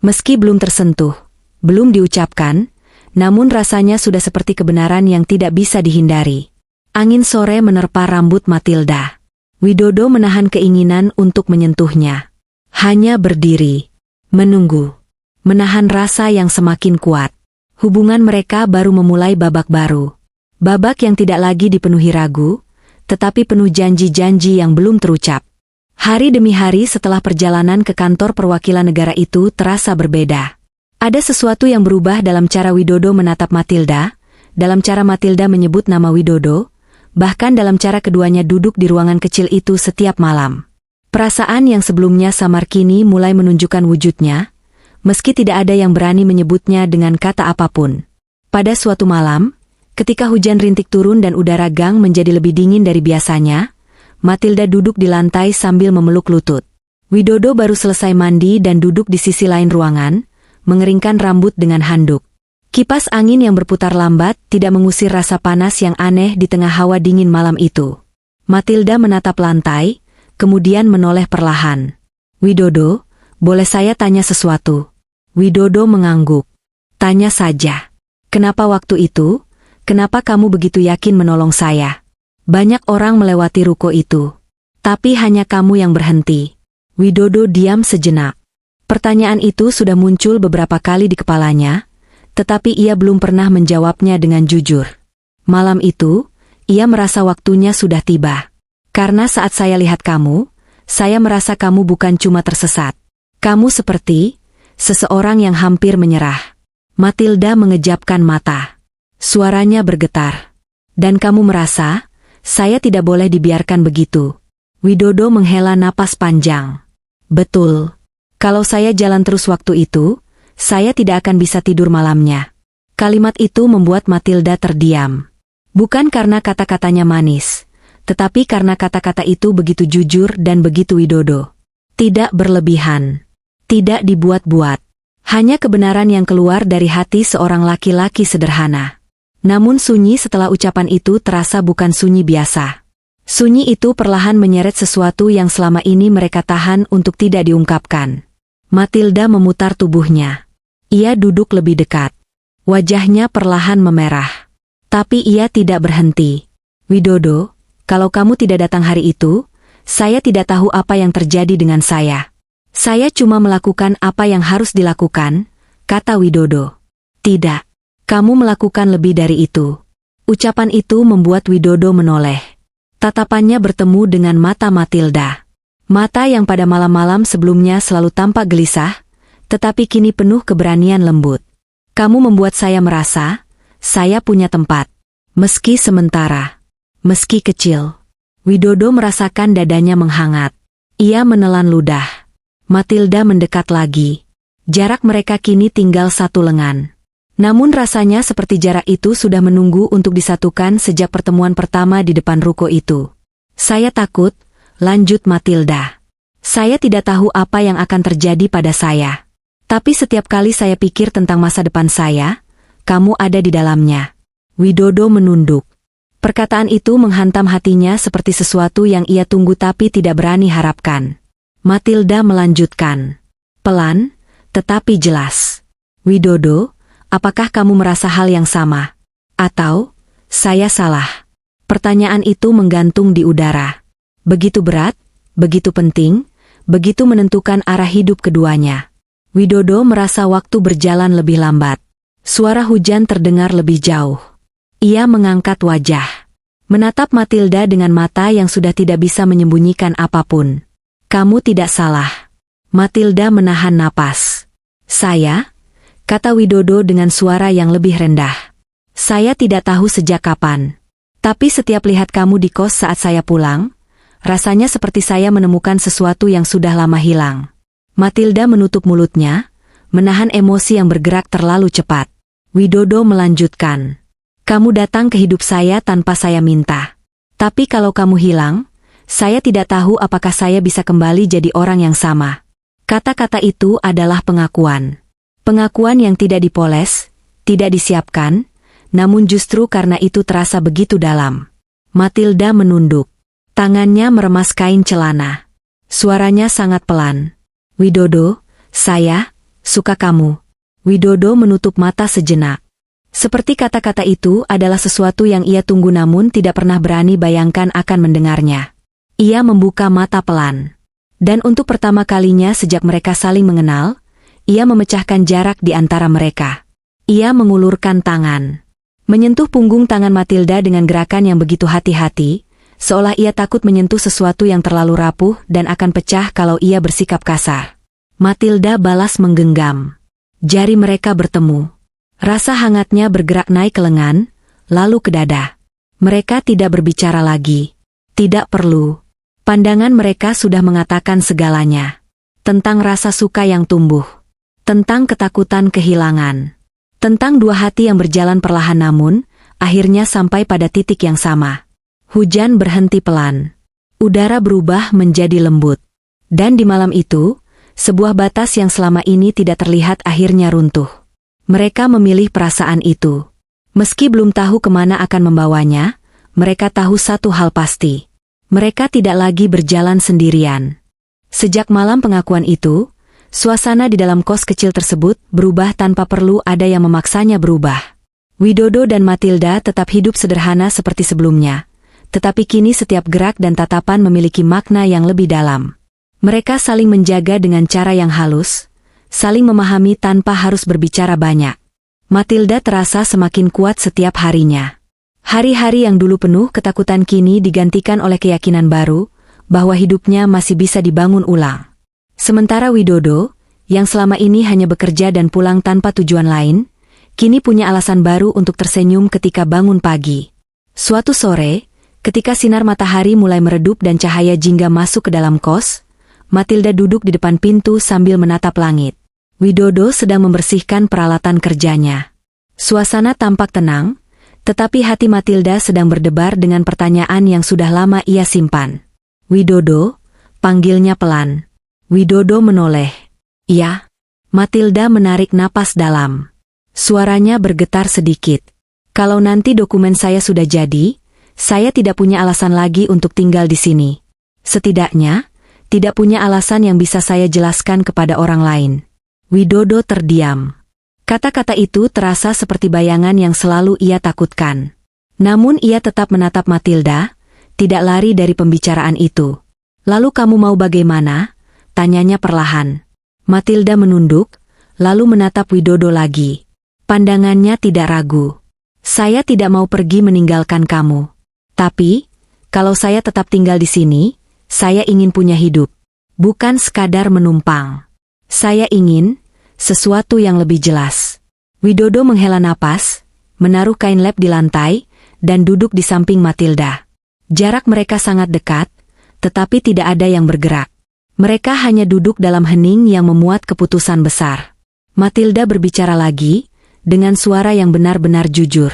Meski belum tersentuh, belum diucapkan, namun rasanya sudah seperti kebenaran yang tidak bisa dihindari. Angin sore menerpa rambut Matilda. Widodo menahan keinginan untuk menyentuhnya. Hanya berdiri, menunggu. Menahan rasa yang semakin kuat. Hubungan mereka baru memulai babak baru. Babak yang tidak lagi dipenuhi ragu, tetapi penuh janji-janji yang belum terucap. Hari demi hari setelah perjalanan ke kantor perwakilan negara itu terasa berbeda. Ada sesuatu yang berubah dalam cara Widodo menatap Matilda, dalam cara Matilda menyebut nama Widodo, bahkan dalam cara keduanya duduk di ruangan kecil itu setiap malam. Perasaan yang sebelumnya samar kini mulai menunjukkan wujudnya, meski tidak ada yang berani menyebutnya dengan kata apapun. Pada suatu malam, ketika hujan rintik turun dan udara gang menjadi lebih dingin dari biasanya, Matilda duduk di lantai sambil memeluk lutut. Widodo baru selesai mandi dan duduk di sisi lain ruangan, mengeringkan rambut dengan handuk. Kipas angin yang berputar lambat tidak mengusir rasa panas yang aneh di tengah hawa dingin malam itu. Matilda menatap lantai, kemudian menoleh perlahan. Widodo, boleh saya tanya sesuatu? Widodo mengangguk. Tanya saja. Kenapa waktu itu? Kenapa kamu begitu yakin menolong saya? Banyak orang melewati ruko itu. Tapi hanya kamu yang berhenti. Widodo diam sejenak. Pertanyaan itu sudah muncul beberapa kali di kepalanya, tetapi ia belum pernah menjawabnya dengan jujur. Malam itu, ia merasa waktunya sudah tiba. Karena saat saya lihat kamu, saya merasa kamu bukan cuma tersesat. Kamu seperti seseorang yang hampir menyerah. Matilda mengejapkan mata. Suaranya bergetar. Dan kamu merasa, saya tidak boleh dibiarkan begitu. Widodo menghela napas panjang. Betul. Kalau saya jalan terus waktu itu, saya tidak akan bisa tidur malamnya. Kalimat itu membuat Matilda terdiam. Bukan karena kata-katanya manis, tetapi karena kata-kata itu begitu jujur dan begitu Widodo. Tidak berlebihan. Tidak dibuat-buat. Hanya kebenaran yang keluar dari hati seorang laki-laki sederhana. Namun sunyi setelah ucapan itu terasa bukan sunyi biasa. Sunyi itu perlahan menyeret sesuatu yang selama ini mereka tahan untuk tidak diungkapkan. Matilda memutar tubuhnya. Ia duduk lebih dekat. Wajahnya perlahan memerah. Tapi ia tidak berhenti. Widodo, kalau kamu tidak datang hari itu, saya tidak tahu apa yang terjadi dengan saya. Saya cuma melakukan apa yang harus dilakukan, kata Widodo. Tidak, kamu melakukan lebih dari itu. Ucapan itu membuat Widodo menoleh. Tatapannya bertemu dengan mata Matilda. Mata yang pada malam-malam sebelumnya selalu tampak gelisah, tetapi kini penuh keberanian lembut. Kamu membuat saya merasa, saya punya tempat. Meski sementara, meski kecil. Widodo merasakan dadanya menghangat. Ia menelan ludah. Matilda mendekat lagi. Jarak mereka kini tinggal 1 lengan. Namun rasanya seperti jarak itu sudah menunggu untuk disatukan sejak pertemuan pertama di depan ruko itu. Saya takut, lanjut Matilda. Saya tidak tahu apa yang akan terjadi pada saya. Tapi setiap kali saya pikir tentang masa depan saya, kamu ada di dalamnya. Widodo menunduk. Perkataan itu menghantam hatinya seperti sesuatu yang ia tunggu tapi tidak berani harapkan. Matilda melanjutkan. Pelan, tetapi jelas. Widodo, apakah kamu merasa hal yang sama? Atau, saya salah? Pertanyaan itu menggantung di udara. Begitu berat, begitu penting, begitu menentukan arah hidup keduanya. Widodo merasa waktu berjalan lebih lambat. Suara hujan terdengar lebih jauh. Ia mengangkat wajah. Menatap Matilda dengan mata yang sudah tidak bisa menyembunyikan apapun. Kamu tidak salah. Matilda menahan napas. Saya? Kata Widodo dengan suara yang lebih rendah. Saya tidak tahu sejak kapan. Tapi setiap lihat kamu di kos saat saya pulang, rasanya seperti saya menemukan sesuatu yang sudah lama hilang. Matilda menutup mulutnya, menahan emosi yang bergerak terlalu cepat. Widodo melanjutkan. Kamu datang ke hidup saya tanpa saya minta. Tapi kalau kamu hilang, saya tidak tahu apakah saya bisa kembali jadi orang yang sama. Kata-kata itu adalah pengakuan. Pengakuan yang tidak dipoles, tidak disiapkan, namun justru karena itu terasa begitu dalam. Matilda menunduk. Tangannya meremas kain celana. Suaranya sangat pelan. Widodo, saya suka kamu. Widodo menutup mata sejenak. Seperti kata-kata itu adalah sesuatu yang ia tunggu namun tidak pernah berani bayangkan akan mendengarnya. Ia membuka mata pelan. Dan untuk pertama kalinya sejak mereka saling mengenal, ia memecahkan jarak di antara mereka. Ia mengulurkan tangan. Menyentuh punggung tangan Matilda dengan gerakan yang begitu hati-hati, seolah ia takut menyentuh sesuatu yang terlalu rapuh dan akan pecah kalau ia bersikap kasar. Matilda balas menggenggam. Jari mereka bertemu. Rasa hangatnya bergerak naik ke lengan, lalu ke dada. Mereka tidak berbicara lagi. Tidak perlu. Pandangan mereka sudah mengatakan segalanya. Tentang rasa suka yang tumbuh. Tentang ketakutan kehilangan. Tentang dua hati yang berjalan perlahan namun, akhirnya sampai pada titik yang sama. Hujan berhenti pelan. Udara berubah menjadi lembut. Dan di malam itu, sebuah batas yang selama ini tidak terlihat akhirnya runtuh. Mereka memilih perasaan itu. Meski belum tahu kemana akan membawanya, mereka tahu satu hal pasti. Mereka tidak lagi berjalan sendirian. Sejak malam pengakuan itu, suasana di dalam kos kecil tersebut berubah tanpa perlu ada yang memaksanya berubah. Widodo dan Matilda tetap hidup sederhana seperti sebelumnya. Tetapi kini setiap gerak dan tatapan memiliki makna yang lebih dalam. Mereka saling menjaga dengan cara yang halus, saling memahami tanpa harus berbicara banyak. Matilda terasa semakin kuat setiap harinya. Hari-hari yang dulu penuh ketakutan kini digantikan oleh keyakinan baru, bahwa hidupnya masih bisa dibangun ulang. Sementara Widodo, yang selama ini hanya bekerja dan pulang tanpa tujuan lain, kini punya alasan baru untuk tersenyum ketika bangun pagi. Suatu sore, ketika sinar matahari mulai meredup dan cahaya jingga masuk ke dalam kos, Matilda duduk di depan pintu sambil menatap langit. Widodo sedang membersihkan peralatan kerjanya. Suasana tampak tenang, tetapi hati Matilda sedang berdebar dengan pertanyaan yang sudah lama ia simpan. Widodo, panggilnya pelan. Widodo menoleh. Iya. Matilda menarik napas dalam. Suaranya bergetar sedikit. Kalau nanti dokumen saya sudah jadi, saya tidak punya alasan lagi untuk tinggal di sini. Setidaknya, Tidak punya alasan yang bisa saya jelaskan kepada orang lain. Widodo terdiam. Kata-kata itu terasa seperti bayangan yang selalu ia takutkan. Namun ia tetap menatap Matilda, tidak lari dari pembicaraan itu. Lalu kamu mau bagaimana? Tanyanya perlahan. Matilda menunduk, lalu menatap Widodo lagi. Pandangannya tidak ragu. Saya tidak mau pergi meninggalkan kamu. Tapi, kalau saya tetap tinggal di sini, saya ingin punya hidup. Bukan sekadar menumpang. Saya ingin sesuatu yang lebih jelas. Widodo menghela napas, menaruh kain lap di lantai, dan duduk di samping Matilda. Jarak mereka sangat dekat, tetapi tidak ada yang bergerak. Mereka hanya duduk dalam hening yang memuat keputusan besar. Matilda berbicara lagi, dengan suara yang benar-benar jujur.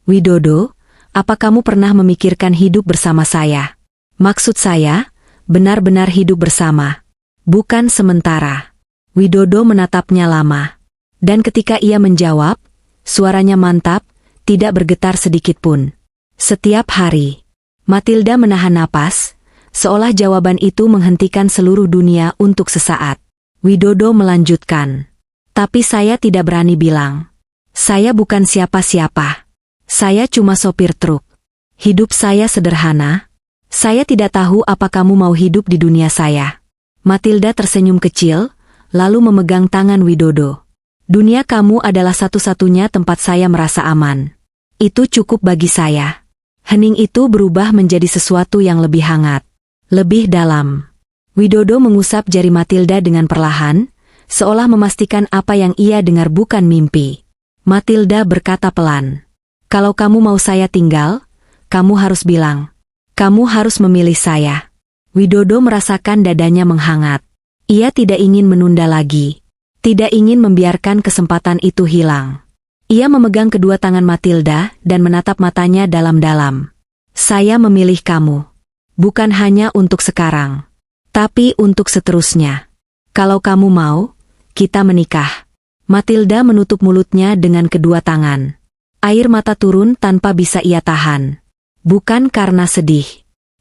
Widodo, apa kamu pernah memikirkan hidup bersama saya? Maksud saya, benar-benar hidup bersama. Bukan sementara. Widodo menatapnya lama. Dan ketika ia menjawab, suaranya mantap, tidak bergetar sedikit pun. Setiap hari. Matilda menahan napas, seolah jawaban itu menghentikan seluruh dunia untuk sesaat. Widodo melanjutkan. Tapi saya tidak berani bilang. Saya bukan siapa-siapa. Saya cuma sopir truk. Hidup saya sederhana. Saya tidak tahu apa kamu mau hidup di dunia saya. Matilda tersenyum kecil, lalu memegang tangan Widodo. Dunia kamu adalah satu-satunya tempat saya merasa aman. Itu cukup bagi saya. Hening itu berubah menjadi sesuatu yang lebih hangat. Lebih dalam. Widodo mengusap jari Matilda dengan perlahan, seolah memastikan apa yang ia dengar bukan mimpi. Matilda berkata pelan. Kalau kamu mau saya tinggal, kamu harus bilang. Kamu harus memilih saya. Widodo merasakan dadanya menghangat. Ia tidak ingin menunda lagi. Tidak ingin membiarkan kesempatan itu hilang. Ia memegang kedua tangan Matilda dan menatap matanya dalam-dalam. Saya memilih kamu. Bukan hanya untuk sekarang. Tapi untuk seterusnya. Kalau kamu mau, kita menikah. Matilda menutup mulutnya dengan kedua tangan. Air mata turun tanpa bisa ia tahan. Bukan karena sedih,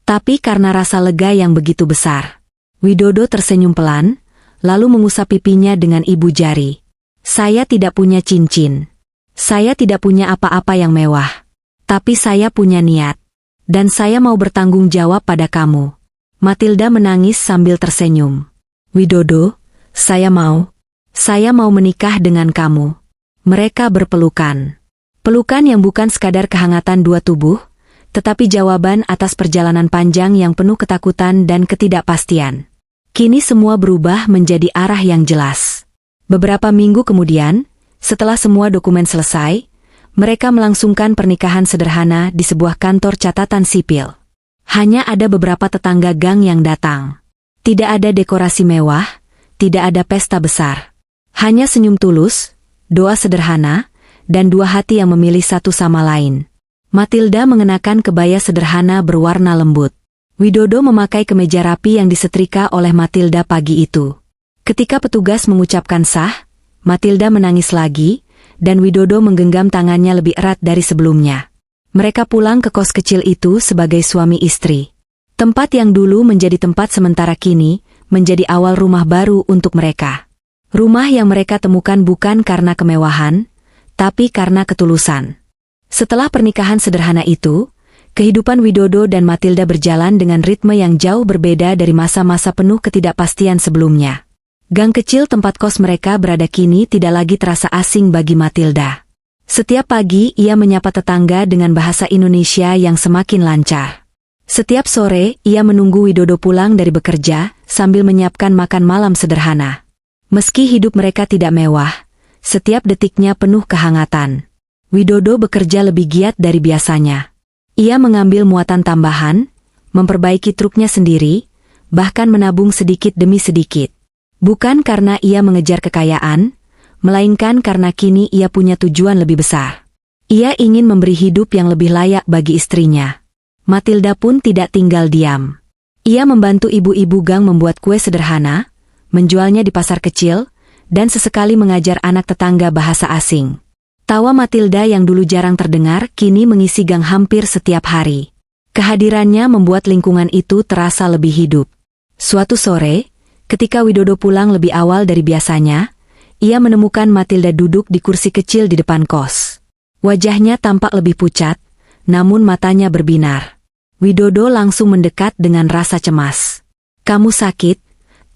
tapi karena rasa lega yang begitu besar. Widodo tersenyum pelan, lalu mengusap pipinya dengan ibu jari. Saya tidak punya cincin. Saya tidak punya apa-apa yang mewah. Tapi saya punya niat. Dan saya mau bertanggung jawab pada kamu. Matilda menangis sambil tersenyum. Widodo, saya mau menikah dengan kamu. Mereka berpelukan. Pelukan yang bukan sekadar kehangatan dua tubuh, tetapi jawaban atas perjalanan panjang yang penuh ketakutan dan ketidakpastian. Kini semua berubah menjadi arah yang jelas. Beberapa minggu kemudian, setelah semua dokumen selesai, mereka melangsungkan pernikahan sederhana di sebuah kantor catatan sipil. Hanya ada beberapa tetangga gang yang datang. Tidak ada dekorasi mewah, tidak ada pesta besar. Hanya senyum tulus, doa sederhana, dan dua hati yang memilih satu sama lain. Matilda mengenakan kebaya sederhana berwarna lembut. Widodo memakai kemeja rapi yang disetrika oleh Matilda pagi itu. Ketika petugas mengucapkan sah, Matilda menangis lagi, dan Widodo menggenggam tangannya lebih erat dari sebelumnya. Mereka pulang ke kos kecil itu sebagai suami istri. Tempat yang dulu menjadi tempat sementara kini, menjadi awal rumah baru untuk mereka. Rumah yang mereka temukan bukan karena kemewahan, tapi karena ketulusan. Setelah pernikahan sederhana itu, kehidupan Widodo dan Matilda berjalan dengan ritme yang jauh berbeda dari masa-masa penuh ketidakpastian sebelumnya. Gang kecil tempat kos mereka berada kini tidak lagi terasa asing bagi Matilda. Setiap pagi ia menyapa tetangga dengan bahasa Indonesia yang semakin lancar. Setiap sore ia menunggu Widodo pulang dari bekerja sambil menyiapkan makan malam sederhana. Meski hidup mereka tidak mewah, setiap detiknya penuh kehangatan. Widodo bekerja lebih giat dari biasanya. Ia mengambil muatan tambahan, memperbaiki truknya sendiri, bahkan menabung sedikit demi sedikit. Bukan karena ia mengejar kekayaan, melainkan karena kini ia punya tujuan lebih besar. Ia ingin memberi hidup yang lebih layak bagi istrinya. Matilda pun tidak tinggal diam. Ia membantu ibu-ibu gang membuat kue sederhana, menjualnya di pasar kecil, dan sesekali mengajar anak tetangga bahasa asing. Tawa Matilda yang dulu jarang terdengar kini mengisi gang hampir setiap hari. Kehadirannya membuat lingkungan itu terasa lebih hidup. Suatu sore, ketika Widodo pulang lebih awal dari biasanya, ia menemukan Matilda duduk di kursi kecil di depan kos. Wajahnya tampak lebih pucat, namun matanya berbinar. Widodo langsung mendekat dengan rasa cemas. "Kamu sakit?"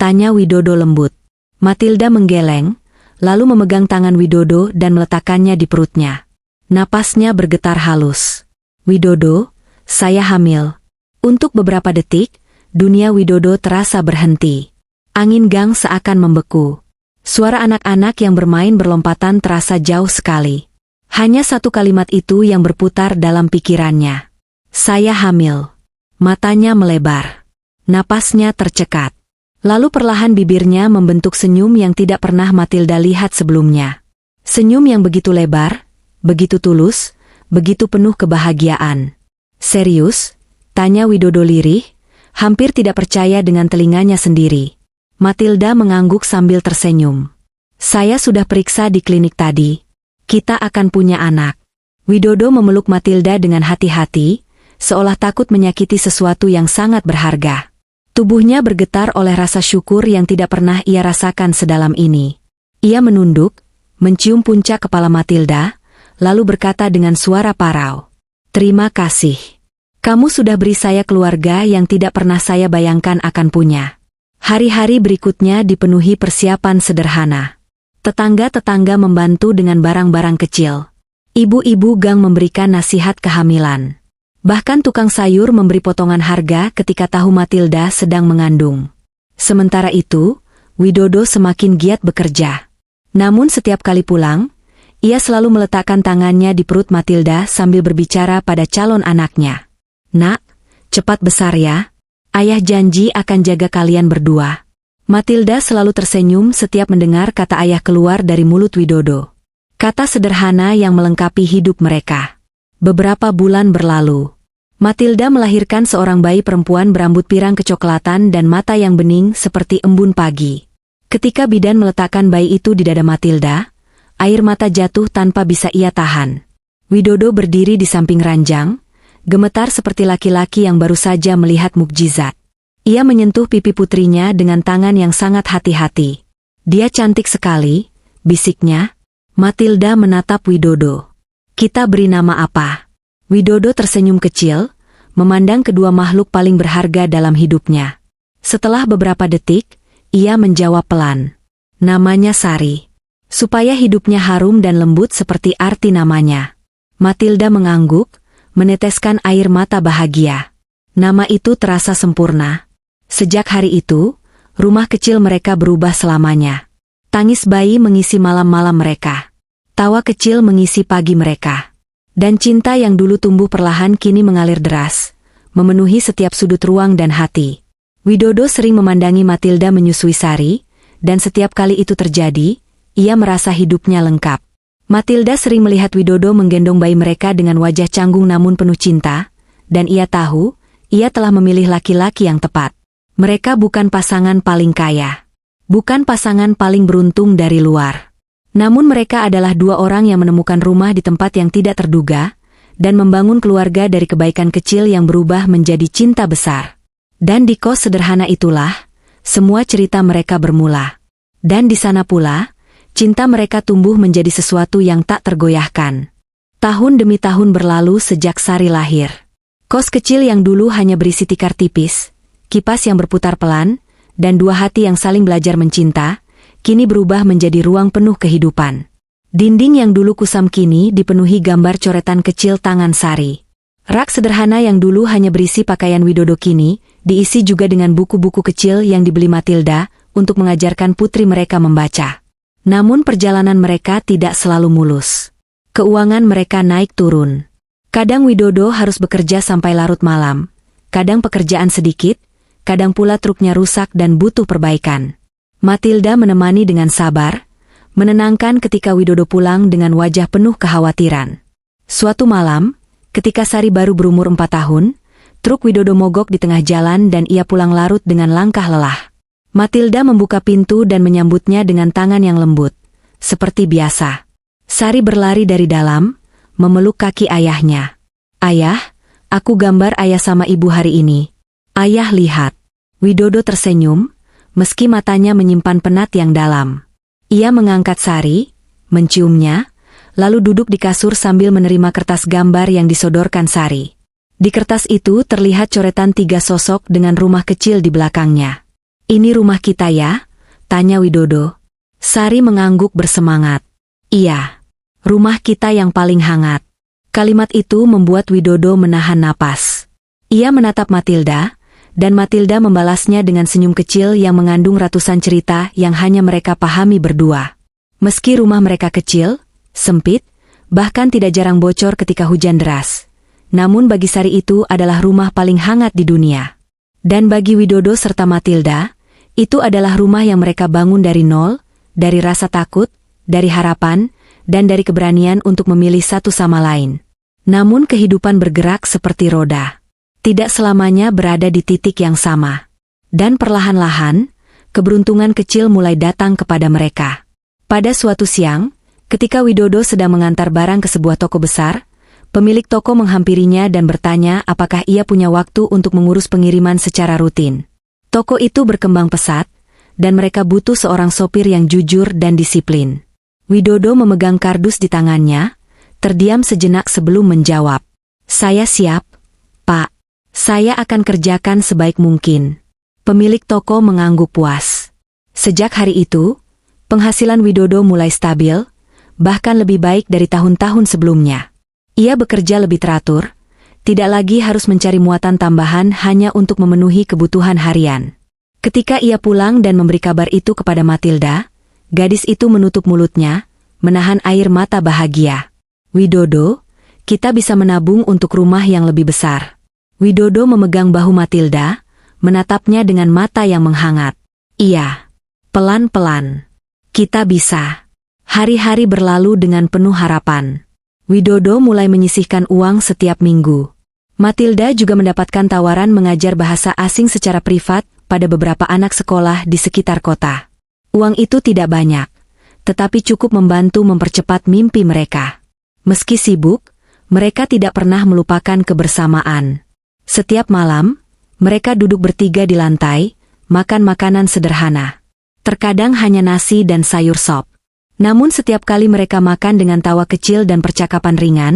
tanya Widodo lembut. Matilda menggeleng, lalu memegang tangan Widodo dan meletakkannya di perutnya. Napasnya bergetar halus. "Widodo, saya hamil." Untuk beberapa detik, dunia Widodo terasa berhenti. Angin gang seakan membeku. Suara anak-anak yang bermain berlompatan terasa jauh sekali. Hanya satu kalimat itu yang berputar dalam pikirannya. "Saya hamil." Matanya melebar. Napasnya tercekat. Lalu perlahan bibirnya membentuk senyum yang tidak pernah Matilda lihat sebelumnya. Senyum yang begitu lebar, begitu tulus, begitu penuh kebahagiaan. "Serius?" tanya Widodo lirih, hampir tidak percaya dengan telinganya sendiri. Matilda mengangguk sambil tersenyum. "Saya sudah periksa di klinik tadi. Kita akan punya anak." Widodo memeluk Matilda dengan hati-hati, seolah takut menyakiti sesuatu yang sangat berharga. Tubuhnya bergetar oleh rasa syukur yang tidak pernah ia rasakan sedalam ini. Ia menunduk, mencium puncak kepala Matilda, lalu berkata dengan suara parau, "Terima kasih. Kamu sudah beri saya keluarga yang tidak pernah saya bayangkan akan punya." Hari-hari berikutnya dipenuhi persiapan sederhana. Tetangga-tetangga membantu dengan barang-barang kecil. Ibu-ibu gang memberikan nasihat kehamilan. Bahkan tukang sayur memberi potongan harga ketika tahu Matilda sedang mengandung. Sementara itu, Widodo semakin giat bekerja. Namun setiap kali pulang, ia selalu meletakkan tangannya di perut Matilda sambil berbicara pada calon anaknya. "Nak, cepat besar ya. Ayah janji akan jaga kalian berdua." Matilda selalu tersenyum setiap mendengar kata ayah keluar dari mulut Widodo. Kata sederhana yang melengkapi hidup mereka. Beberapa bulan berlalu. Matilda melahirkan seorang bayi perempuan berambut pirang kecoklatan dan mata yang bening seperti embun pagi. Ketika bidan meletakkan bayi itu di dada Matilda, air mata jatuh tanpa bisa ia tahan. Widodo berdiri di samping ranjang, gemetar seperti laki-laki yang baru saja melihat mukjizat. Ia menyentuh pipi putrinya dengan tangan yang sangat hati-hati. "Dia cantik sekali," bisiknya. Matilda menatap Widodo. "Kita beri nama apa?" Widodo tersenyum kecil, memandang kedua makhluk paling berharga dalam hidupnya. Setelah beberapa detik, ia menjawab pelan. "Namanya Sari." Supaya hidupnya harum dan lembut seperti arti namanya. Matilda mengangguk, meneteskan air mata bahagia. Nama itu terasa sempurna. Sejak hari itu, rumah kecil mereka berubah selamanya. Tangis bayi mengisi malam-malam mereka. Tawa kecil mengisi pagi mereka. Dan cinta yang dulu tumbuh perlahan kini mengalir deras, memenuhi setiap sudut ruang dan hati. Widodo sering memandangi Matilda menyusui Sari, dan setiap kali itu terjadi, ia merasa hidupnya lengkap. Matilda sering melihat Widodo menggendong bayi mereka dengan wajah canggung namun penuh cinta, dan ia tahu, ia telah memilih laki-laki yang tepat. Mereka bukan pasangan paling kaya. Bukan pasangan paling beruntung dari luar. Namun mereka adalah dua orang yang menemukan rumah di tempat yang tidak terduga, dan membangun keluarga dari kebaikan kecil yang berubah menjadi cinta besar. Dan di kos sederhana itulah, semua cerita mereka bermula. Dan di sana pula, cinta mereka tumbuh menjadi sesuatu yang tak tergoyahkan. Tahun demi tahun berlalu sejak Sari lahir. Kos kecil yang dulu hanya berisi tikar tipis, kipas yang berputar pelan, dan dua hati yang saling belajar mencinta, kini berubah menjadi ruang penuh kehidupan. Dinding yang dulu kusam kini dipenuhi gambar coretan kecil tangan Sari. Rak sederhana yang dulu hanya berisi pakaian Widodo kini, diisi juga dengan buku-buku kecil yang dibeli Matilda, untuk mengajarkan putri mereka membaca. Namun perjalanan mereka tidak selalu mulus. Keuangan mereka naik turun. Kadang Widodo harus bekerja sampai larut malam, kadang pekerjaan sedikit, kadang pula truknya rusak dan butuh perbaikan. Matilda menemani dengan sabar, menenangkan ketika Widodo pulang dengan wajah penuh kekhawatiran. Suatu malam, ketika Sari baru berumur 4 tahun, truk Widodo mogok di tengah jalan dan ia pulang larut dengan langkah lelah. Matilda membuka pintu dan menyambutnya dengan tangan yang lembut, seperti biasa. Sari berlari dari dalam, memeluk kaki ayahnya. "Ayah, aku gambar ayah sama ibu hari ini. Ayah lihat." Widodo tersenyum, meski matanya menyimpan penat yang dalam. Ia mengangkat Sari, menciumnya, lalu duduk di kasur sambil menerima kertas gambar yang disodorkan Sari. Di kertas itu terlihat coretan 3 sosok dengan rumah kecil di belakangnya. "Ini rumah kita ya?" tanya Widodo. Sari mengangguk bersemangat. "Iya, rumah kita yang paling hangat." Kalimat itu membuat Widodo menahan napas. Ia menatap Matilda, dan Matilda membalasnya dengan senyum kecil yang mengandung ratusan cerita yang hanya mereka pahami berdua. Meski rumah mereka kecil, sempit, bahkan tidak jarang bocor ketika hujan deras. Namun bagi Sari itu adalah rumah paling hangat di dunia. Dan bagi Widodo serta Matilda, itu adalah rumah yang mereka bangun dari nol, dari rasa takut, dari harapan, dan dari keberanian untuk memilih satu sama lain. Namun kehidupan bergerak seperti roda. Tidak selamanya berada di titik yang sama. Dan perlahan-lahan, keberuntungan kecil mulai datang kepada mereka. Pada suatu siang, ketika Widodo sedang mengantar barang ke sebuah toko besar, pemilik toko menghampirinya dan bertanya apakah ia punya waktu untuk mengurus pengiriman secara rutin. Toko itu berkembang pesat, dan mereka butuh seorang sopir yang jujur dan disiplin. Widodo memegang kardus di tangannya, terdiam sejenak sebelum menjawab. "Saya siap, Pak. Saya akan kerjakan sebaik mungkin." Pemilik toko mengangguk puas. Sejak hari itu, penghasilan Widodo mulai stabil, bahkan lebih baik dari tahun-tahun sebelumnya. Ia bekerja lebih teratur, tidak lagi harus mencari muatan tambahan hanya untuk memenuhi kebutuhan harian. Ketika ia pulang dan memberi kabar itu kepada Matilda, gadis itu menutup mulutnya, menahan air mata bahagia. "Widodo, kita bisa menabung untuk rumah yang lebih besar." Widodo memegang bahu Matilda, menatapnya dengan mata yang menghangat. "Iya, pelan-pelan. Kita bisa." Hari-hari berlalu dengan penuh harapan. Widodo mulai menyisihkan uang setiap minggu. Matilda juga mendapatkan tawaran mengajar bahasa asing secara privat pada beberapa anak sekolah di sekitar kota. Uang itu tidak banyak, tetapi cukup membantu mempercepat mimpi mereka. Meski sibuk, mereka tidak pernah melupakan kebersamaan. Setiap malam, mereka duduk bertiga di lantai, makan makanan sederhana. Terkadang hanya nasi dan sayur sop. Namun setiap kali mereka makan dengan tawa kecil dan percakapan ringan,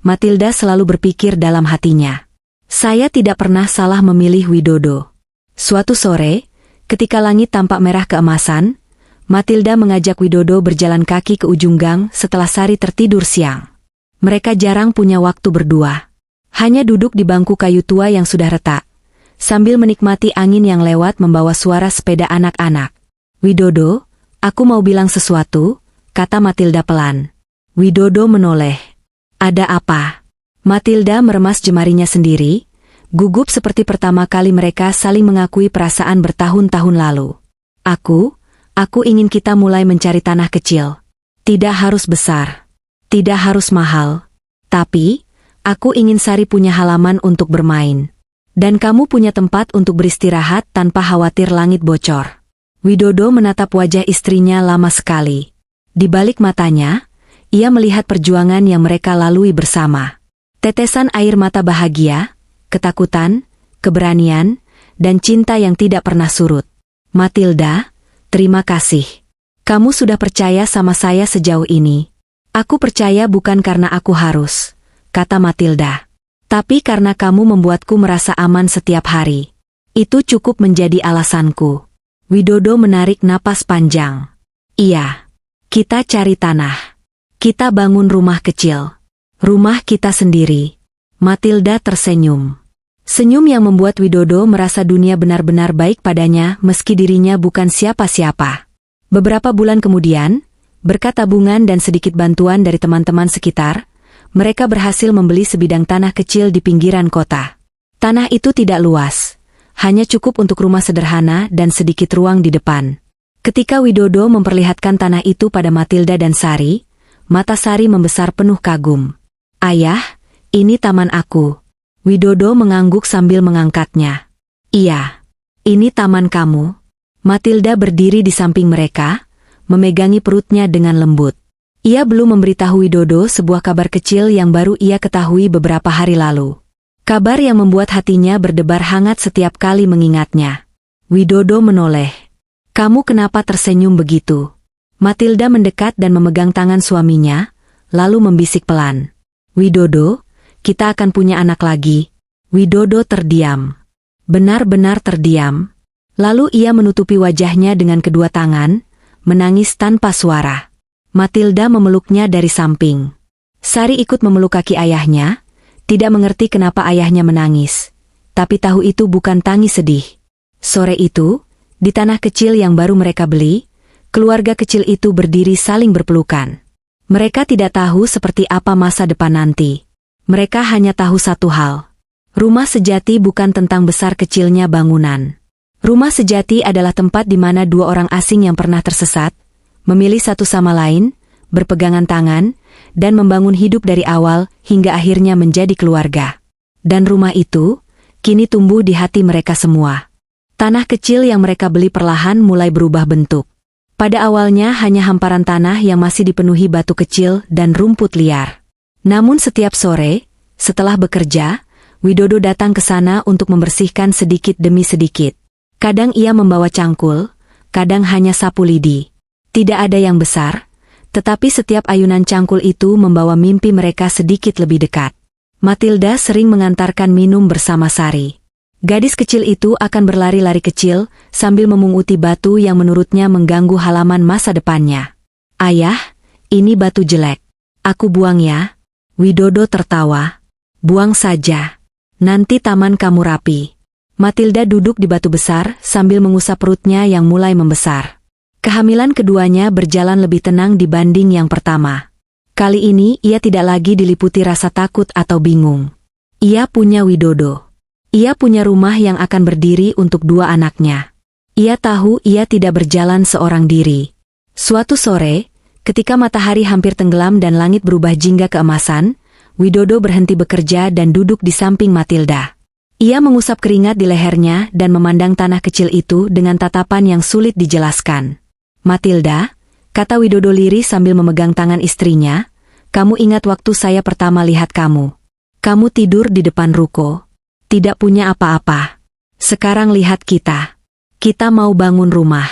Matilda selalu berpikir dalam hatinya, "Saya tidak pernah salah memilih Widodo." Suatu sore, ketika langit tampak merah keemasan, Matilda mengajak Widodo berjalan kaki ke ujung gang setelah Sari tertidur siang. Mereka jarang punya waktu berdua. Hanya duduk di bangku kayu tua yang sudah retak, sambil menikmati angin yang lewat membawa suara sepeda anak-anak. "Widodo, aku mau bilang sesuatu," kata Matilda pelan. Widodo menoleh. "Ada apa?" Matilda meremas jemarinya sendiri, gugup seperti pertama kali mereka saling mengakui perasaan bertahun-tahun lalu. Aku ingin kita mulai mencari tanah kecil. Tidak harus besar. Tidak harus mahal. Tapi, aku ingin Sari punya halaman untuk bermain. Dan kamu punya tempat untuk beristirahat tanpa khawatir langit bocor." Widodo menatap wajah istrinya lama sekali. Di balik matanya, ia melihat perjuangan yang mereka lalui bersama. Tetesan air mata bahagia, ketakutan, keberanian, dan cinta yang tidak pernah surut. "Matilda, terima kasih. Kamu sudah percaya sama saya sejauh ini." "Aku percaya bukan karena aku harus," kata Matilda. "Tapi karena kamu membuatku merasa aman setiap hari. Itu cukup menjadi alasanku." Widodo menarik napas panjang. "Iya. Kita cari tanah. Kita bangun rumah kecil. Rumah kita sendiri." Matilda tersenyum. Senyum yang membuat Widodo merasa dunia benar-benar baik padanya meski dirinya bukan siapa-siapa. Beberapa bulan kemudian, berkat tabungan dan sedikit bantuan dari teman-teman sekitar, mereka berhasil membeli sebidang tanah kecil di pinggiran kota. Tanah itu tidak luas, hanya cukup untuk rumah sederhana dan sedikit ruang di depan. Ketika Widodo memperlihatkan tanah itu pada Matilda dan Sari, mata Sari membesar penuh kagum. "Ayah, ini taman aku." Widodo mengangguk sambil mengangkatnya. "Iya, ini taman kamu." Matilda berdiri di samping mereka, memegangi perutnya dengan lembut. Ia belum memberitahu Widodo sebuah kabar kecil yang baru ia ketahui beberapa hari lalu. Kabar yang membuat hatinya berdebar hangat setiap kali mengingatnya. Widodo menoleh. Kamu kenapa tersenyum begitu? Matilda mendekat dan memegang tangan suaminya, lalu membisik pelan. Widodo, kita akan punya anak lagi. Widodo terdiam. Benar-benar terdiam. Lalu ia menutupi wajahnya dengan kedua tangan, menangis tanpa suara. Matilda memeluknya dari samping. Sari ikut memeluk kaki ayahnya, tidak mengerti kenapa ayahnya menangis. Tapi tahu itu bukan tangis sedih. Sore itu, di tanah kecil yang baru mereka beli, keluarga kecil itu berdiri saling berpelukan. Mereka tidak tahu seperti apa masa depan nanti. Mereka hanya tahu satu hal. Rumah sejati bukan tentang besar kecilnya bangunan. Rumah sejati adalah tempat di mana dua orang asing yang pernah tersesat, memilih satu sama lain, berpegangan tangan, dan membangun hidup dari awal hingga akhirnya menjadi keluarga. Dan rumah itu, kini tumbuh di hati mereka semua. Tanah kecil yang mereka beli perlahan mulai berubah bentuk. Pada awalnya hanya hamparan tanah yang masih dipenuhi batu kecil dan rumput liar. Namun setiap sore, setelah bekerja, Widodo datang ke sana untuk membersihkan sedikit demi sedikit. Kadang ia membawa cangkul, kadang hanya sapu lidi. Tidak ada yang besar, tetapi setiap ayunan cangkul itu membawa mimpi mereka sedikit lebih dekat. Matilda sering mengantarkan minum bersama Sari. Gadis kecil itu akan berlari-lari kecil sambil memunguti batu yang menurutnya mengganggu halaman masa depannya. Ayah, ini batu jelek. Aku buang ya. Widodo tertawa. Buang saja. Nanti taman kamu rapi. Matilda duduk di batu besar sambil mengusap perutnya yang mulai membesar. Kehamilan keduanya berjalan lebih tenang dibanding yang pertama. Kali ini ia tidak lagi diliputi rasa takut atau bingung. Ia punya Widodo. Ia punya rumah yang akan berdiri untuk dua anaknya. Ia tahu ia tidak berjalan seorang diri. Suatu sore, ketika matahari hampir tenggelam dan langit berubah jingga keemasan, Widodo berhenti bekerja dan duduk di samping Matilda. Ia mengusap keringat di lehernya dan memandang tanah kecil itu dengan tatapan yang sulit dijelaskan. Matilda, kata Widodo lirih sambil memegang tangan istrinya, kamu ingat waktu saya pertama lihat kamu. Kamu tidur di depan ruko. Tidak punya apa-apa. Sekarang lihat kita. Kita mau bangun rumah.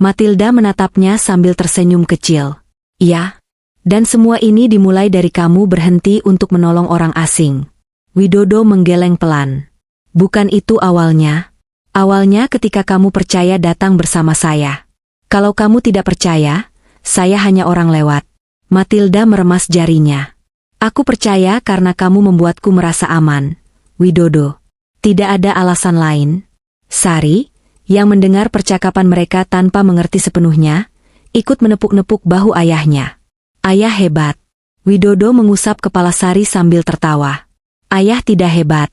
Matilda menatapnya sambil tersenyum kecil. Iya. Dan semua ini dimulai dari kamu berhenti untuk menolong orang asing. Widodo menggeleng pelan. Bukan itu awalnya. Awalnya ketika kamu percaya datang bersama saya. Kalau kamu tidak percaya, saya hanya orang lewat. Matilda meremas jarinya. Aku percaya karena kamu membuatku merasa aman. Widodo. Tidak ada alasan lain. Sari, yang mendengar percakapan mereka tanpa mengerti sepenuhnya, ikut menepuk-nepuk bahu ayahnya. Ayah hebat. Widodo mengusap kepala Sari sambil tertawa. Ayah tidak hebat.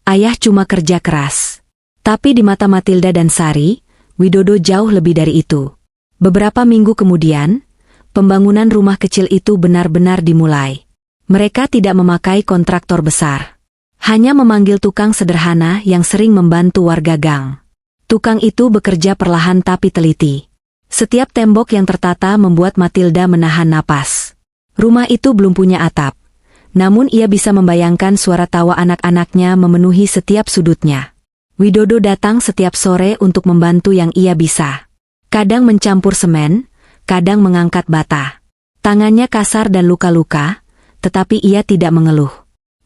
Ayah cuma kerja keras. Tapi di mata Matilda dan Sari, Widodo jauh lebih dari itu. Beberapa minggu kemudian, pembangunan rumah kecil itu benar-benar dimulai. Mereka tidak memakai kontraktor besar. Hanya memanggil tukang sederhana yang sering membantu warga gang. Tukang itu bekerja perlahan tapi teliti. Setiap tembok yang tertata membuat Matilda menahan napas. Rumah itu belum punya atap. Namun ia bisa membayangkan suara tawa anak-anaknya memenuhi setiap sudutnya. Widodo datang setiap sore untuk membantu yang ia bisa. Kadang mencampur semen, kadang mengangkat bata. Tangannya kasar dan luka-luka, tetapi ia tidak mengeluh.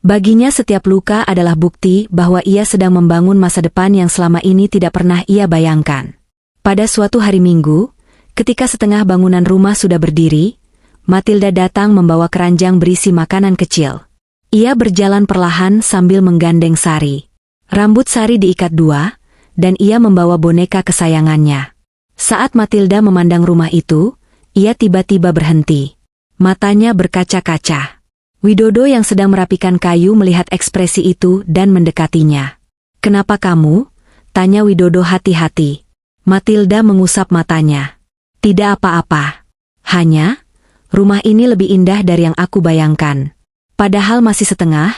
Baginya setiap luka adalah bukti bahwa ia sedang membangun masa depan yang selama ini tidak pernah ia bayangkan. Pada suatu hari Minggu, ketika setengah bangunan rumah sudah berdiri, Matilda datang membawa keranjang berisi makanan kecil. Ia berjalan perlahan sambil menggandeng Sari. Rambut Sari diikat dua, dan ia membawa boneka kesayangannya. Saat Matilda memandang rumah itu, ia tiba-tiba berhenti. Matanya berkaca-kaca. Widodo yang sedang merapikan kayu melihat ekspresi itu dan mendekatinya. "Kenapa kamu?" tanya Widodo hati-hati. Matilda mengusap matanya. "Tidak apa-apa. Hanya, rumah ini lebih indah dari yang aku bayangkan." "Padahal masih setengah,"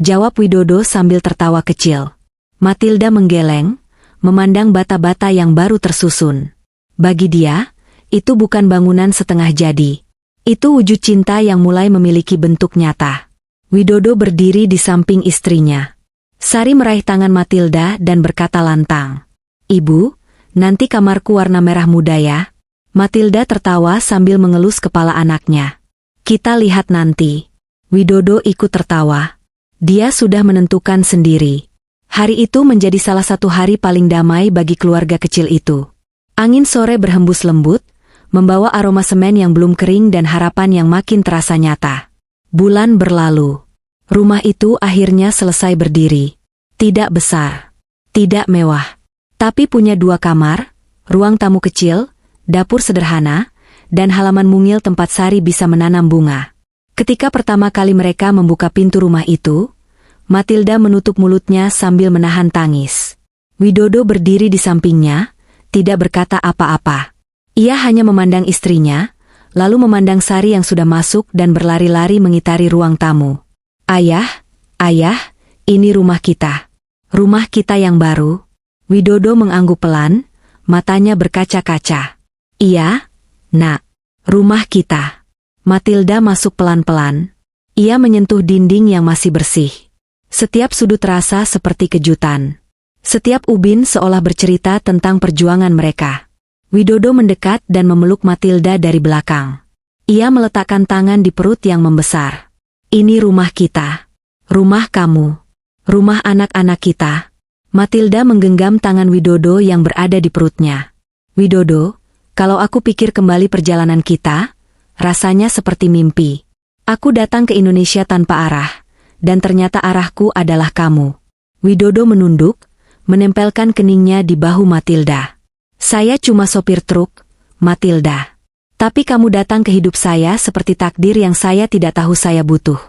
jawab Widodo sambil tertawa kecil. Matilda menggeleng, memandang bata-bata yang baru tersusun. Bagi dia, itu bukan bangunan setengah jadi. Itu wujud cinta yang mulai memiliki bentuk nyata. Widodo berdiri di samping istrinya. Sari meraih tangan Matilda dan berkata lantang, "Ibu, Nanti kamarku warna merah muda ya. Matilda tertawa sambil mengelus kepala anaknya. Kita lihat nanti. Widodo ikut tertawa. Dia sudah menentukan sendiri. Hari itu menjadi salah satu hari paling damai bagi keluarga kecil itu. Angin sore berhembus lembut, membawa aroma semen yang belum kering dan harapan yang makin terasa nyata. Bulan berlalu. Rumah itu akhirnya selesai berdiri. Tidak besar, tidak mewah, tapi punya 2 kamar, ruang tamu kecil, dapur sederhana, dan halaman mungil tempat Sari bisa menanam bunga. Ketika pertama kali mereka membuka pintu rumah itu, Matilda menutup mulutnya sambil menahan tangis. Widodo berdiri di sampingnya, tidak berkata apa-apa. Ia hanya memandang istrinya, lalu memandang Sari yang sudah masuk dan berlari-lari mengitari ruang tamu. Ayah, ini rumah kita. Rumah kita yang baru. Widodo mengangguk pelan, matanya berkaca-kaca. Iya, nak. Rumah kita. Matilda masuk pelan-pelan. Ia menyentuh dinding yang masih bersih. Setiap sudut terasa seperti kejutan. Setiap ubin seolah bercerita tentang perjuangan mereka. Widodo mendekat dan memeluk Matilda dari belakang. Ia meletakkan tangan di perut yang membesar. Ini rumah kita. Rumah kamu. Rumah anak-anak kita. Matilda menggenggam tangan Widodo yang berada di perutnya. Widodo, kalau aku pikir kembali perjalanan kita, rasanya seperti mimpi. Aku datang ke Indonesia tanpa arah, dan ternyata arahku adalah kamu. Widodo menunduk, menempelkan keningnya di bahu Matilda. Saya cuma sopir truk, Matilda. Tapi kamu datang ke hidup saya seperti takdir yang saya tidak tahu saya butuh.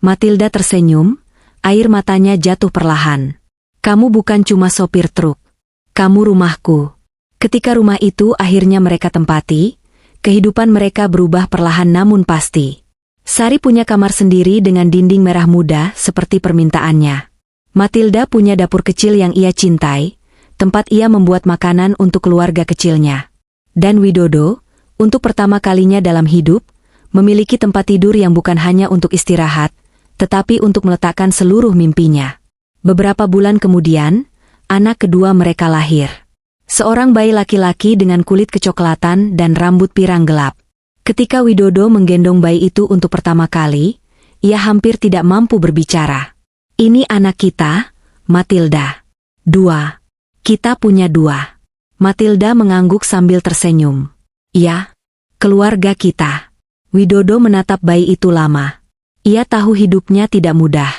Matilda tersenyum, air matanya jatuh perlahan. Kamu bukan cuma sopir truk. Kamu rumahku. Ketika rumah itu akhirnya mereka tempati, kehidupan mereka berubah perlahan namun pasti. Sari punya kamar sendiri dengan dinding merah muda seperti permintaannya. Matilda punya dapur kecil yang ia cintai, tempat ia membuat makanan untuk keluarga kecilnya. Dan Widodo, untuk pertama kalinya dalam hidup, memiliki tempat tidur yang bukan hanya untuk istirahat, tetapi untuk meletakkan seluruh mimpinya. Beberapa bulan kemudian, anak kedua mereka lahir. Seorang bayi laki-laki dengan kulit kecoklatan dan rambut pirang gelap. Ketika Widodo menggendong bayi itu untuk pertama kali, ia hampir tidak mampu berbicara. Ini anak kita, Matilda. 2. Kita punya 2. Matilda mengangguk sambil tersenyum. Ya, keluarga kita. Widodo menatap bayi itu lama. Ia tahu hidupnya tidak mudah.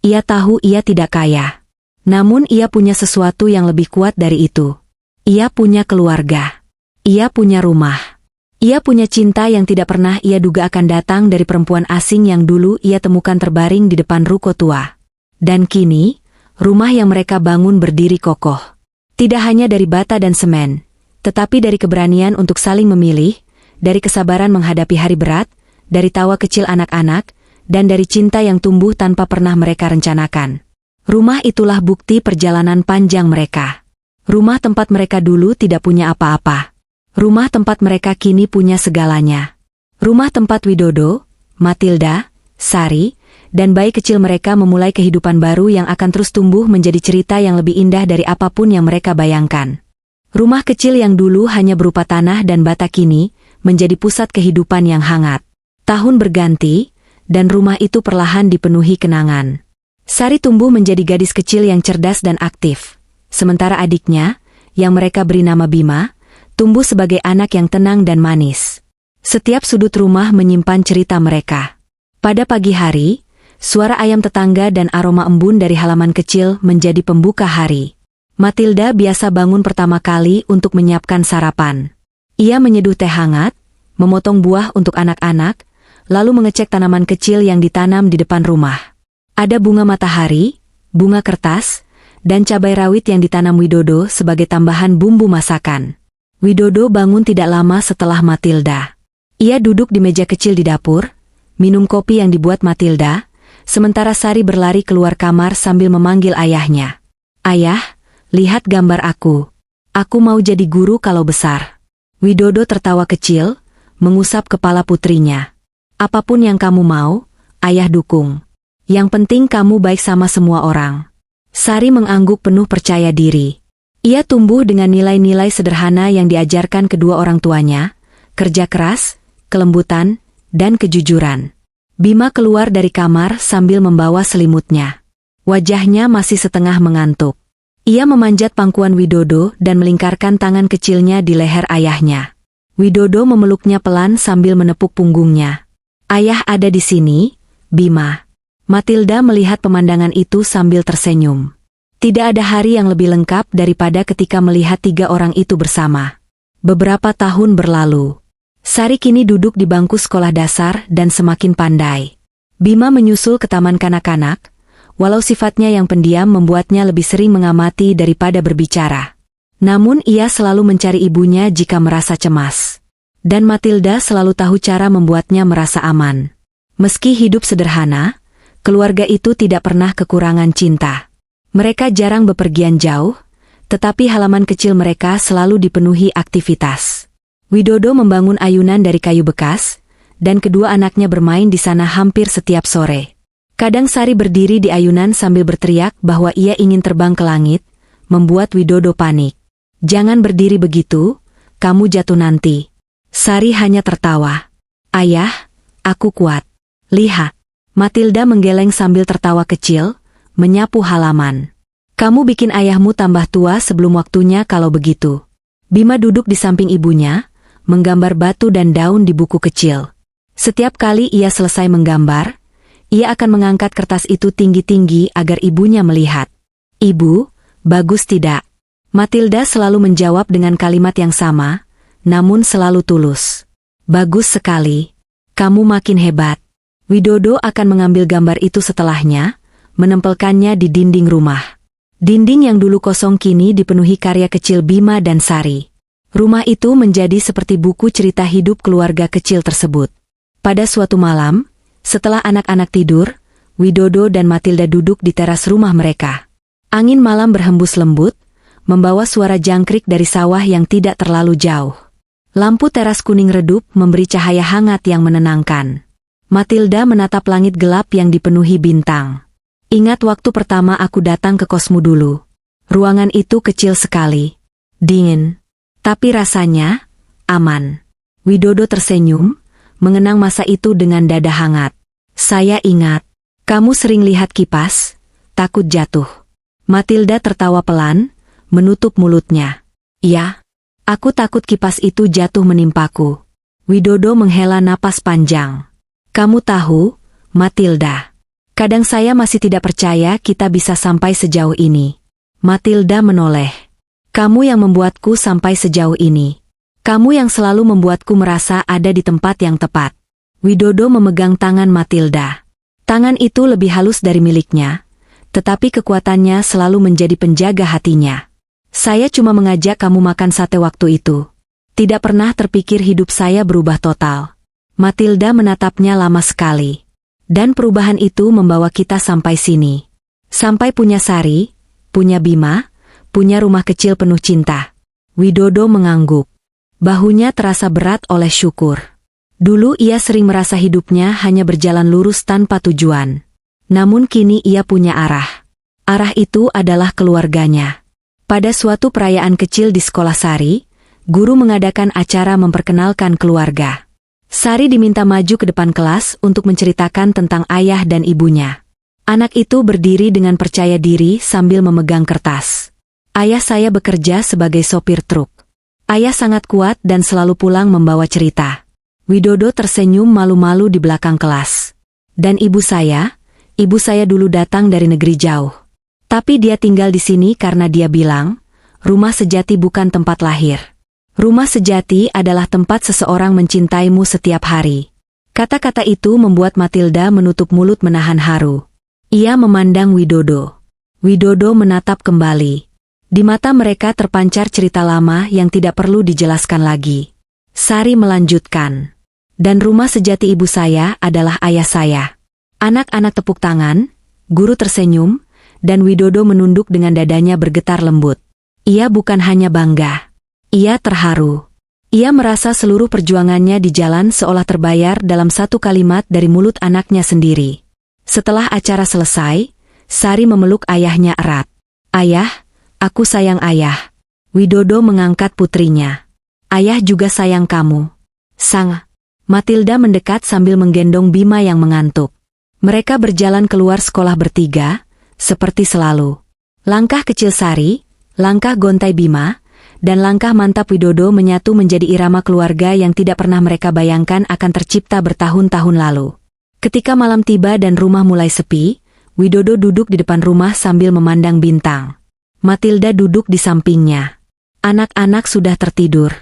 Ia tahu ia tidak kaya. Namun ia punya sesuatu yang lebih kuat dari itu. Ia punya keluarga. Ia punya rumah. Ia punya cinta yang tidak pernah ia duga akan datang dari perempuan asing yang dulu ia temukan terbaring di depan ruko tua. Dan kini, rumah yang mereka bangun berdiri kokoh. Tidak hanya dari bata dan semen, tetapi dari keberanian untuk saling memilih, dari kesabaran menghadapi hari berat, dari tawa kecil anak-anak, dan dari cinta yang tumbuh tanpa pernah mereka rencanakan. Rumah itulah bukti perjalanan panjang mereka. Rumah tempat mereka dulu tidak punya apa-apa. Rumah tempat mereka kini punya segalanya. Rumah tempat Widodo, Matilda, Sari, dan bayi kecil mereka memulai kehidupan baru yang akan terus tumbuh menjadi cerita yang lebih indah dari apapun yang mereka bayangkan. Rumah kecil yang dulu hanya berupa tanah dan bata kini menjadi pusat kehidupan yang hangat. Tahun berganti, dan rumah itu perlahan dipenuhi kenangan. Sari tumbuh menjadi gadis kecil yang cerdas dan aktif. Sementara adiknya, yang mereka beri nama Bima, tumbuh sebagai anak yang tenang dan manis. Setiap sudut rumah menyimpan cerita mereka. Pada pagi hari, suara ayam tetangga dan aroma embun dari halaman kecil menjadi pembuka hari. Matilda biasa bangun pertama kali untuk menyiapkan sarapan. Ia menyeduh teh hangat, memotong buah untuk anak-anak, lalu mengecek tanaman kecil yang ditanam di depan rumah. Ada bunga matahari, bunga kertas, dan cabai rawit yang ditanam Widodo sebagai tambahan bumbu masakan. Widodo bangun tidak lama setelah Matilda. Ia duduk di meja kecil di dapur, minum kopi yang dibuat Matilda, sementara Sari berlari keluar kamar sambil memanggil ayahnya. Ayah, lihat gambar aku. Aku mau jadi guru kalau besar. Widodo tertawa kecil, mengusap kepala putrinya. Apapun yang kamu mau, ayah dukung. Yang penting kamu baik sama semua orang. Sari mengangguk penuh percaya diri. Ia tumbuh dengan nilai-nilai sederhana yang diajarkan kedua orang tuanya, kerja keras, kelembutan, dan kejujuran. Bima keluar dari kamar sambil membawa selimutnya. Wajahnya masih setengah mengantuk. Ia memanjat pangkuan Widodo dan melingkarkan tangan kecilnya di leher ayahnya. Widodo memeluknya pelan sambil menepuk punggungnya. "Ayah ada di sini, Bima." Matilda melihat pemandangan itu sambil tersenyum. Tidak ada hari yang lebih lengkap daripada ketika melihat tiga orang itu bersama. Beberapa tahun berlalu. Sari kini duduk di bangku sekolah dasar dan semakin pandai. Bima menyusul ke taman kanak-kanak, walau sifatnya yang pendiam membuatnya lebih sering mengamati daripada berbicara. Namun ia selalu mencari ibunya jika merasa cemas. Dan Matilda selalu tahu cara membuatnya merasa aman. Meski hidup sederhana, keluarga itu tidak pernah kekurangan cinta. Mereka jarang bepergian jauh, tetapi halaman kecil mereka selalu dipenuhi aktivitas. Widodo membangun ayunan dari kayu bekas, dan kedua anaknya bermain di sana hampir setiap sore. Kadang Sari berdiri di ayunan sambil berteriak bahwa ia ingin terbang ke langit, membuat Widodo panik. "Jangan berdiri begitu, kamu jatuh nanti." Sari hanya tertawa. "Ayah, aku kuat. Lihat." Matilda menggeleng sambil tertawa kecil, menyapu halaman. "Kamu bikin ayahmu tambah tua sebelum waktunya kalau begitu." Bima duduk di samping ibunya, menggambar batu dan daun di buku kecil. Setiap kali ia selesai menggambar, ia akan mengangkat kertas itu tinggi-tinggi agar ibunya melihat. "Ibu, bagus tidak?" Matilda selalu menjawab dengan kalimat yang sama, namun selalu tulus. "Bagus sekali. Kamu makin hebat." Widodo akan mengambil gambar itu setelahnya, menempelkannya di dinding rumah. Dinding yang dulu kosong kini dipenuhi karya kecil Bima dan Sari. Rumah itu menjadi seperti buku cerita hidup keluarga kecil tersebut. Pada suatu malam, setelah anak-anak tidur, Widodo dan Matilda duduk di teras rumah mereka. Angin malam berhembus lembut, membawa suara jangkrik dari sawah yang tidak terlalu jauh. Lampu teras kuning redup memberi cahaya hangat yang menenangkan. Matilda menatap langit gelap yang dipenuhi bintang. "Ingat waktu pertama aku datang ke kosmu dulu. Ruangan itu kecil sekali. Dingin. Tapi rasanya aman." Widodo tersenyum, mengenang masa itu dengan dada hangat. "Saya ingat. Kamu sering lihat kipas, takut jatuh." Matilda tertawa pelan, menutup mulutnya. "Ya, aku takut kipas itu jatuh menimpaku." Widodo menghela napas panjang. "Kamu tahu, Matilda, kadang saya masih tidak percaya kita bisa sampai sejauh ini." Matilda menoleh. "Kamu yang membuatku sampai sejauh ini. Kamu yang selalu membuatku merasa ada di tempat yang tepat." Widodo memegang tangan Matilda. Tangan itu lebih halus dari miliknya, tetapi kekuatannya selalu menjadi penjaga hatinya. "Saya cuma mengajak kamu makan sate waktu itu. Tidak pernah terpikir hidup saya berubah total." Matilda menatapnya lama sekali. "Dan perubahan itu membawa kita sampai sini. Sampai punya Sari, punya Bima, punya rumah kecil penuh cinta." Widodo mengangguk. Bahunya terasa berat oleh syukur. Dulu ia sering merasa hidupnya hanya berjalan lurus tanpa tujuan. Namun kini ia punya arah. Arah itu adalah keluarganya. Pada suatu perayaan kecil di sekolah Sari, guru mengadakan acara memperkenalkan keluarga. Sari diminta maju ke depan kelas untuk menceritakan tentang ayah dan ibunya. Anak itu berdiri dengan percaya diri sambil memegang kertas. "Ayah saya bekerja sebagai sopir truk. Ayah sangat kuat dan selalu pulang membawa cerita." Widodo tersenyum malu-malu di belakang kelas. "Dan ibu saya dulu datang dari negeri jauh. Tapi dia tinggal di sini karena dia bilang, rumah sejati bukan tempat lahir. Rumah sejati adalah tempat seseorang mencintaimu setiap hari." Kata-kata itu membuat Matilda menutup mulut menahan haru. Ia memandang Widodo. Widodo menatap kembali. Di mata mereka terpancar cerita lama yang tidak perlu dijelaskan lagi. Sari melanjutkan. "Dan rumah sejati ibu saya adalah ayah saya." Anak-anak tepuk tangan, guru tersenyum, dan Widodo menunduk dengan dadanya bergetar lembut. Ia bukan hanya bangga. Ia terharu. Ia merasa seluruh perjuangannya di jalan seolah terbayar dalam satu kalimat dari mulut anaknya sendiri. Setelah acara selesai, Sari memeluk ayahnya erat. "Ayah, aku sayang ayah." Widodo mengangkat putrinya. Ayah juga sayang kamu. Sang. Matilda mendekat sambil menggendong Bima yang mengantuk. Mereka berjalan keluar sekolah bertiga, seperti selalu. Langkah kecil Sari, langkah gontai Bima, dan langkah mantap Widodo menyatu menjadi irama keluarga yang tidak pernah mereka bayangkan akan tercipta bertahun-tahun lalu. Ketika malam tiba dan rumah mulai sepi, Widodo duduk di depan rumah sambil memandang bintang. Matilda duduk di sampingnya. Anak-anak sudah tertidur.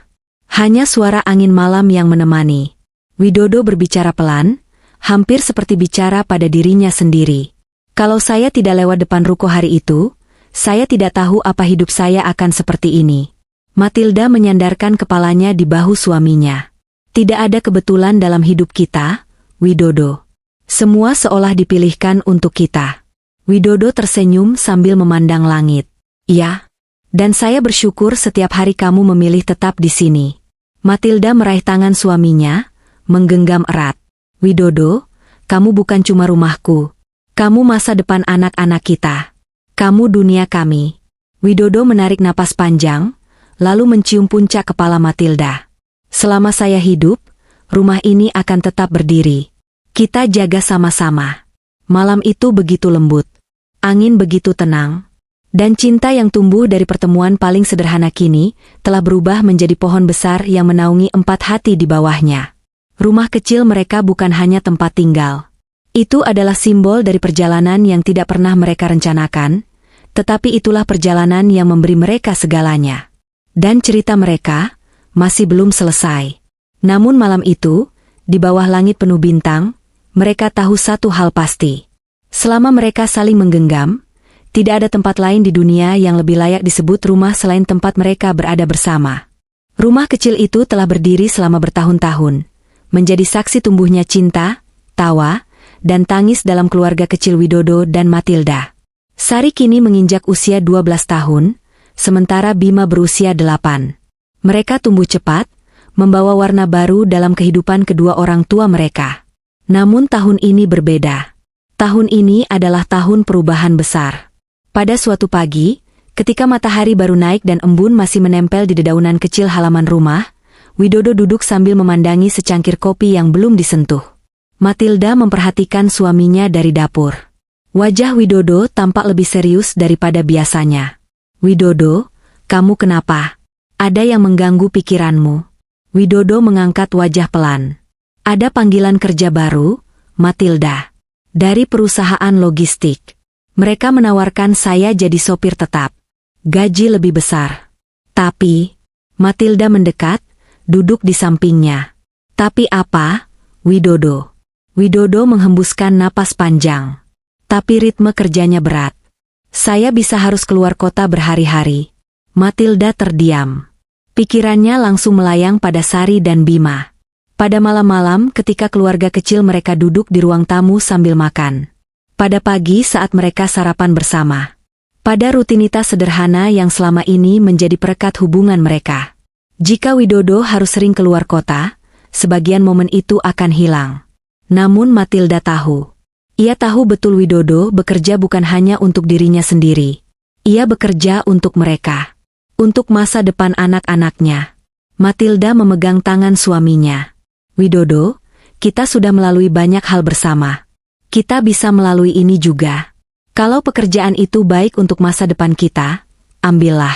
Hanya suara angin malam yang menemani. Widodo berbicara pelan, hampir seperti bicara pada dirinya sendiri. Kalau saya tidak lewat depan ruko hari itu, saya tidak tahu apa hidup saya akan seperti ini. Matilda menyandarkan kepalanya di bahu suaminya. Tidak ada kebetulan dalam hidup kita, Widodo. Semua seolah dipilihkan untuk kita. Widodo tersenyum sambil memandang langit. Ya, dan saya bersyukur setiap hari kamu memilih tetap di sini. Matilda meraih tangan suaminya, menggenggam erat. Widodo, kamu bukan cuma rumahku. Kamu masa depan anak-anak kita. Kamu dunia kami. Widodo menarik napas panjang, lalu mencium puncak kepala Matilda. Selama saya hidup, rumah ini akan tetap berdiri. Kita jaga sama-sama. Malam itu begitu lembut. Angin begitu tenang. Dan cinta yang tumbuh dari pertemuan paling sederhana kini, telah berubah menjadi pohon besar yang menaungi 4 hati di bawahnya. Rumah kecil mereka bukan hanya tempat tinggal. Itu adalah simbol dari perjalanan yang tidak pernah mereka rencanakan, tetapi itulah perjalanan yang memberi mereka segalanya. Dan cerita mereka masih belum selesai. Namun malam itu, di bawah langit penuh bintang, mereka tahu satu hal pasti. Selama mereka saling menggenggam, tidak ada tempat lain di dunia yang lebih layak disebut rumah selain tempat mereka berada bersama. Rumah kecil itu telah berdiri selama bertahun-tahun, menjadi saksi tumbuhnya cinta, tawa, dan tangis dalam keluarga kecil Widodo dan Matilda. Sari kini menginjak usia 12 tahun, sementara Bima berusia 8. Mereka tumbuh cepat, membawa warna baru dalam kehidupan kedua orang tua mereka. Namun tahun ini berbeda. Tahun ini adalah tahun perubahan besar. Pada suatu pagi, ketika matahari baru naik dan embun masih menempel di dedaunan kecil halaman rumah, Widodo duduk sambil memandangi secangkir kopi yang belum disentuh. Matilda memperhatikan suaminya dari dapur. Wajah Widodo tampak lebih serius daripada biasanya. Widodo, kamu kenapa? Ada yang mengganggu pikiranmu. Widodo mengangkat wajah pelan. Ada panggilan kerja baru, Matilda. Dari perusahaan logistik. Mereka menawarkan saya jadi sopir tetap. Gaji lebih besar. Tapi, Matilda mendekat, duduk di sampingnya. Tapi apa, Widodo? Widodo menghembuskan napas panjang. Tapi ritme kerjanya berat. Saya bisa harus keluar kota berhari-hari. Matilda terdiam. Pikirannya langsung melayang pada Sari dan Bima. Pada malam-malam ketika keluarga kecil mereka duduk di ruang tamu sambil makan. Pada pagi saat mereka sarapan bersama. Pada rutinitas sederhana yang selama ini menjadi perekat hubungan mereka. Jika Widodo harus sering keluar kota, sebagian momen itu akan hilang. Namun Matilda tahu. Ia tahu betul Widodo bekerja bukan hanya untuk dirinya sendiri. Ia bekerja untuk mereka. Untuk masa depan anak-anaknya. Matilda memegang tangan suaminya. Widodo, kita sudah melalui banyak hal bersama. Kita bisa melalui ini juga. Kalau pekerjaan itu baik untuk masa depan kita, ambillah.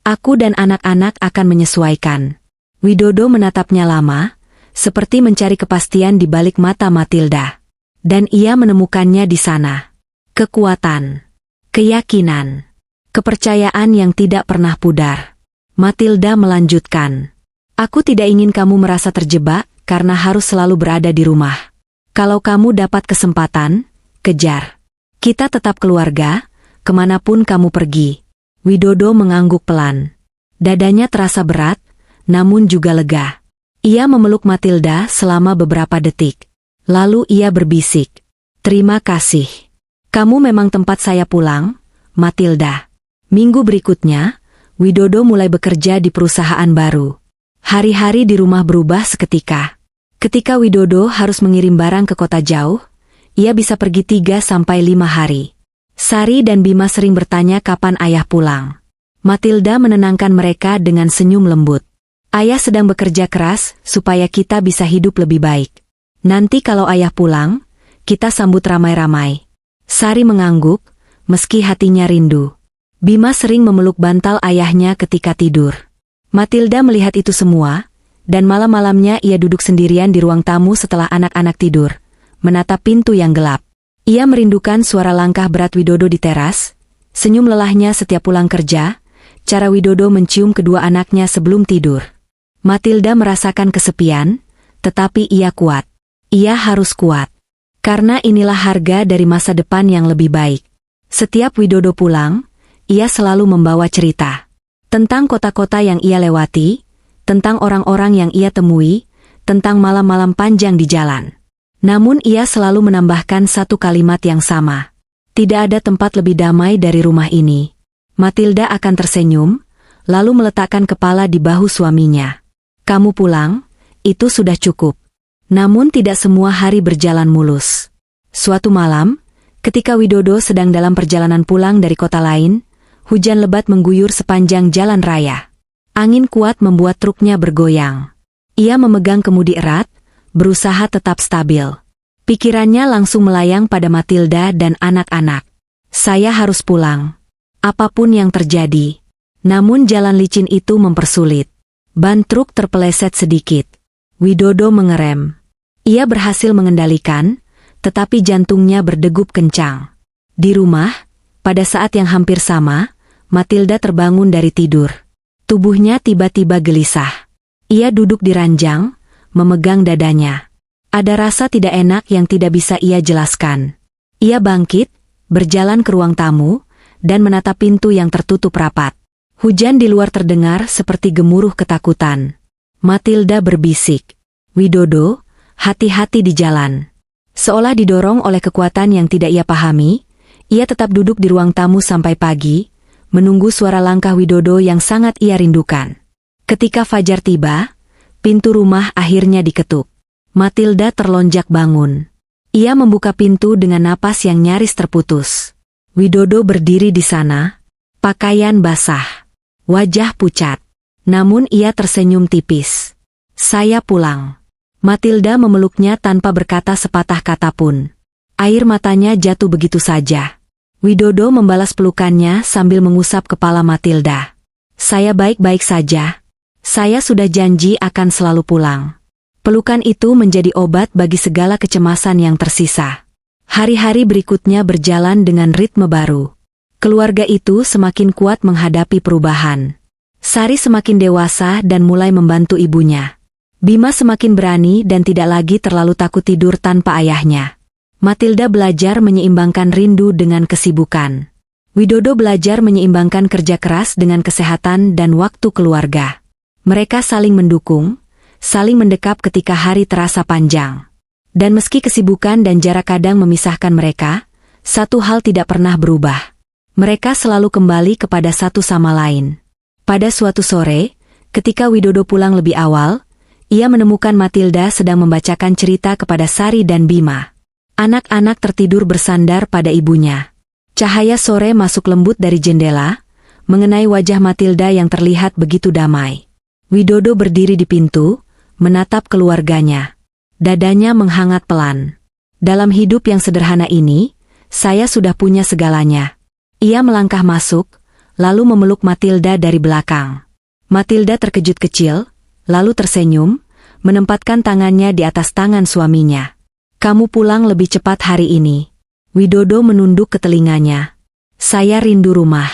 Aku dan anak-anak akan menyesuaikan. Widodo menatapnya lama, seperti mencari kepastian di balik mata Matilda. Dan ia menemukannya di sana. Kekuatan, keyakinan, kepercayaan yang tidak pernah pudar. Matilda melanjutkan. Aku tidak ingin kamu merasa terjebak karena harus selalu berada di rumah. Kalau kamu dapat kesempatan, kejar. Kita tetap keluarga, kemanapun kamu pergi. Widodo mengangguk pelan. Dadanya terasa berat, namun juga lega. Ia memeluk Matilda selama beberapa detik. Lalu ia berbisik. Terima kasih. Kamu memang tempat saya pulang, Matilda. Minggu berikutnya, Widodo mulai bekerja di perusahaan baru. Hari-hari di rumah berubah seketika. Ketika Widodo harus mengirim barang ke kota jauh, ia bisa pergi 3 sampai 5 hari. Sari dan Bima sering bertanya kapan ayah pulang. Matilda menenangkan mereka dengan senyum lembut. Ayah sedang bekerja keras supaya kita bisa hidup lebih baik. Nanti kalau ayah pulang, kita sambut ramai-ramai. Sari mengangguk, meski hatinya rindu. Bima sering memeluk bantal ayahnya ketika tidur. Matilda melihat itu semua, dan malam-malamnya ia duduk sendirian di ruang tamu setelah anak-anak tidur, menatap pintu yang gelap. Ia merindukan suara langkah berat Widodo di teras, senyum lelahnya setiap pulang kerja, cara Widodo mencium kedua anaknya sebelum tidur. Matilda merasakan kesepian, tetapi ia kuat. Ia harus kuat. Karena inilah harga dari masa depan yang lebih baik. Setiap Widodo pulang, ia selalu membawa cerita. Tentang kota-kota yang ia lewati, tentang orang-orang yang ia temui, tentang malam-malam panjang di jalan. Namun ia selalu menambahkan satu kalimat yang sama. Tidak ada tempat lebih damai dari rumah ini. Matilda akan tersenyum, lalu meletakkan kepala di bahu suaminya. Kamu pulang, itu sudah cukup. Namun tidak semua hari berjalan mulus. Suatu malam, ketika Widodo sedang dalam perjalanan pulang dari kota lain, hujan lebat mengguyur sepanjang jalan raya. Angin kuat membuat truknya bergoyang. Ia memegang kemudi erat, berusaha tetap stabil. Pikirannya langsung melayang pada Matilda dan anak-anak. Saya harus pulang. Apapun yang terjadi. Namun jalan licin itu mempersulit. Ban truk terpeleset sedikit. Widodo mengerem. Ia berhasil mengendalikan, tetapi jantungnya berdegup kencang. Di rumah, pada saat yang hampir sama, Matilda terbangun dari tidur. Tubuhnya tiba-tiba gelisah. Ia duduk di ranjang, memegang dadanya. Ada rasa tidak enak yang tidak bisa ia jelaskan. Ia bangkit, berjalan ke ruang tamu, dan menatap pintu yang tertutup rapat. Hujan di luar terdengar seperti gemuruh ketakutan. Matilda berbisik, "Widodo, hati-hati di jalan." Seolah didorong oleh kekuatan yang tidak ia pahami, ia tetap duduk di ruang tamu sampai pagi, menunggu suara langkah Widodo yang sangat ia rindukan. Ketika fajar tiba, pintu rumah akhirnya diketuk. Matilda terlonjak bangun. Ia membuka pintu dengan napas yang nyaris terputus. Widodo berdiri di sana, pakaian basah. Wajah pucat. Namun ia tersenyum tipis. "Saya pulang." Matilda memeluknya tanpa berkata sepatah kata pun. Air matanya jatuh begitu saja. Widodo membalas pelukannya sambil mengusap kepala Matilda. "Saya baik-baik saja. Saya sudah janji akan selalu pulang." Pelukan itu menjadi obat bagi segala kecemasan yang tersisa. Hari-hari berikutnya berjalan dengan ritme baru. Keluarga itu semakin kuat menghadapi perubahan. Sari semakin dewasa dan mulai membantu ibunya. Bima semakin berani dan tidak lagi terlalu takut tidur tanpa ayahnya. Matilda belajar menyeimbangkan rindu dengan kesibukan. Widodo belajar menyeimbangkan kerja keras dengan kesehatan dan waktu keluarga. Mereka saling mendukung, saling mendekap ketika hari terasa panjang. Dan meski kesibukan dan jarak kadang memisahkan mereka, satu hal tidak pernah berubah. Mereka selalu kembali kepada satu sama lain. Pada suatu sore, ketika Widodo pulang lebih awal, ia menemukan Matilda sedang membacakan cerita kepada Sari dan Bima. Anak-anak tertidur bersandar pada ibunya. Cahaya sore masuk lembut dari jendela, mengenai wajah Matilda yang terlihat begitu damai. Widodo berdiri di pintu, menatap keluarganya. Dadanya menghangat pelan. Dalam hidup yang sederhana ini, saya sudah punya segalanya. Ia melangkah masuk, lalu memeluk Matilda dari belakang. Matilda terkejut kecil, lalu tersenyum, menempatkan tangannya di atas tangan suaminya. "Kamu pulang lebih cepat hari ini." Widodo menunduk ke telinganya. "Saya rindu rumah."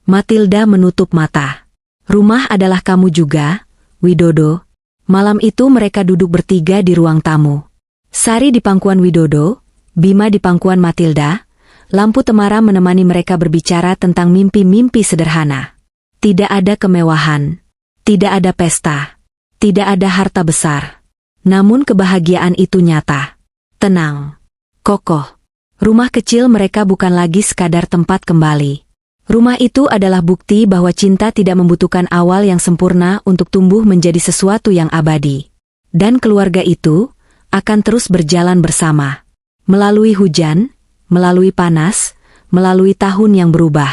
Matilda menutup mata. "Rumah adalah kamu juga, Widodo." Malam itu mereka duduk bertiga di ruang tamu. Sari di pangkuan Widodo, Bima di pangkuan Matilda. Lampu temaram menemani mereka berbicara tentang mimpi-mimpi sederhana. Tidak ada kemewahan, tidak ada pesta, tidak ada harta besar. Namun kebahagiaan itu nyata. Tenang, kokoh. Rumah kecil mereka bukan lagi sekadar tempat kembali. Rumah itu adalah bukti bahwa cinta tidak membutuhkan awal yang sempurna untuk tumbuh menjadi sesuatu yang abadi. Dan keluarga itu akan terus berjalan bersama. Melalui hujan, melalui panas, melalui tahun yang berubah.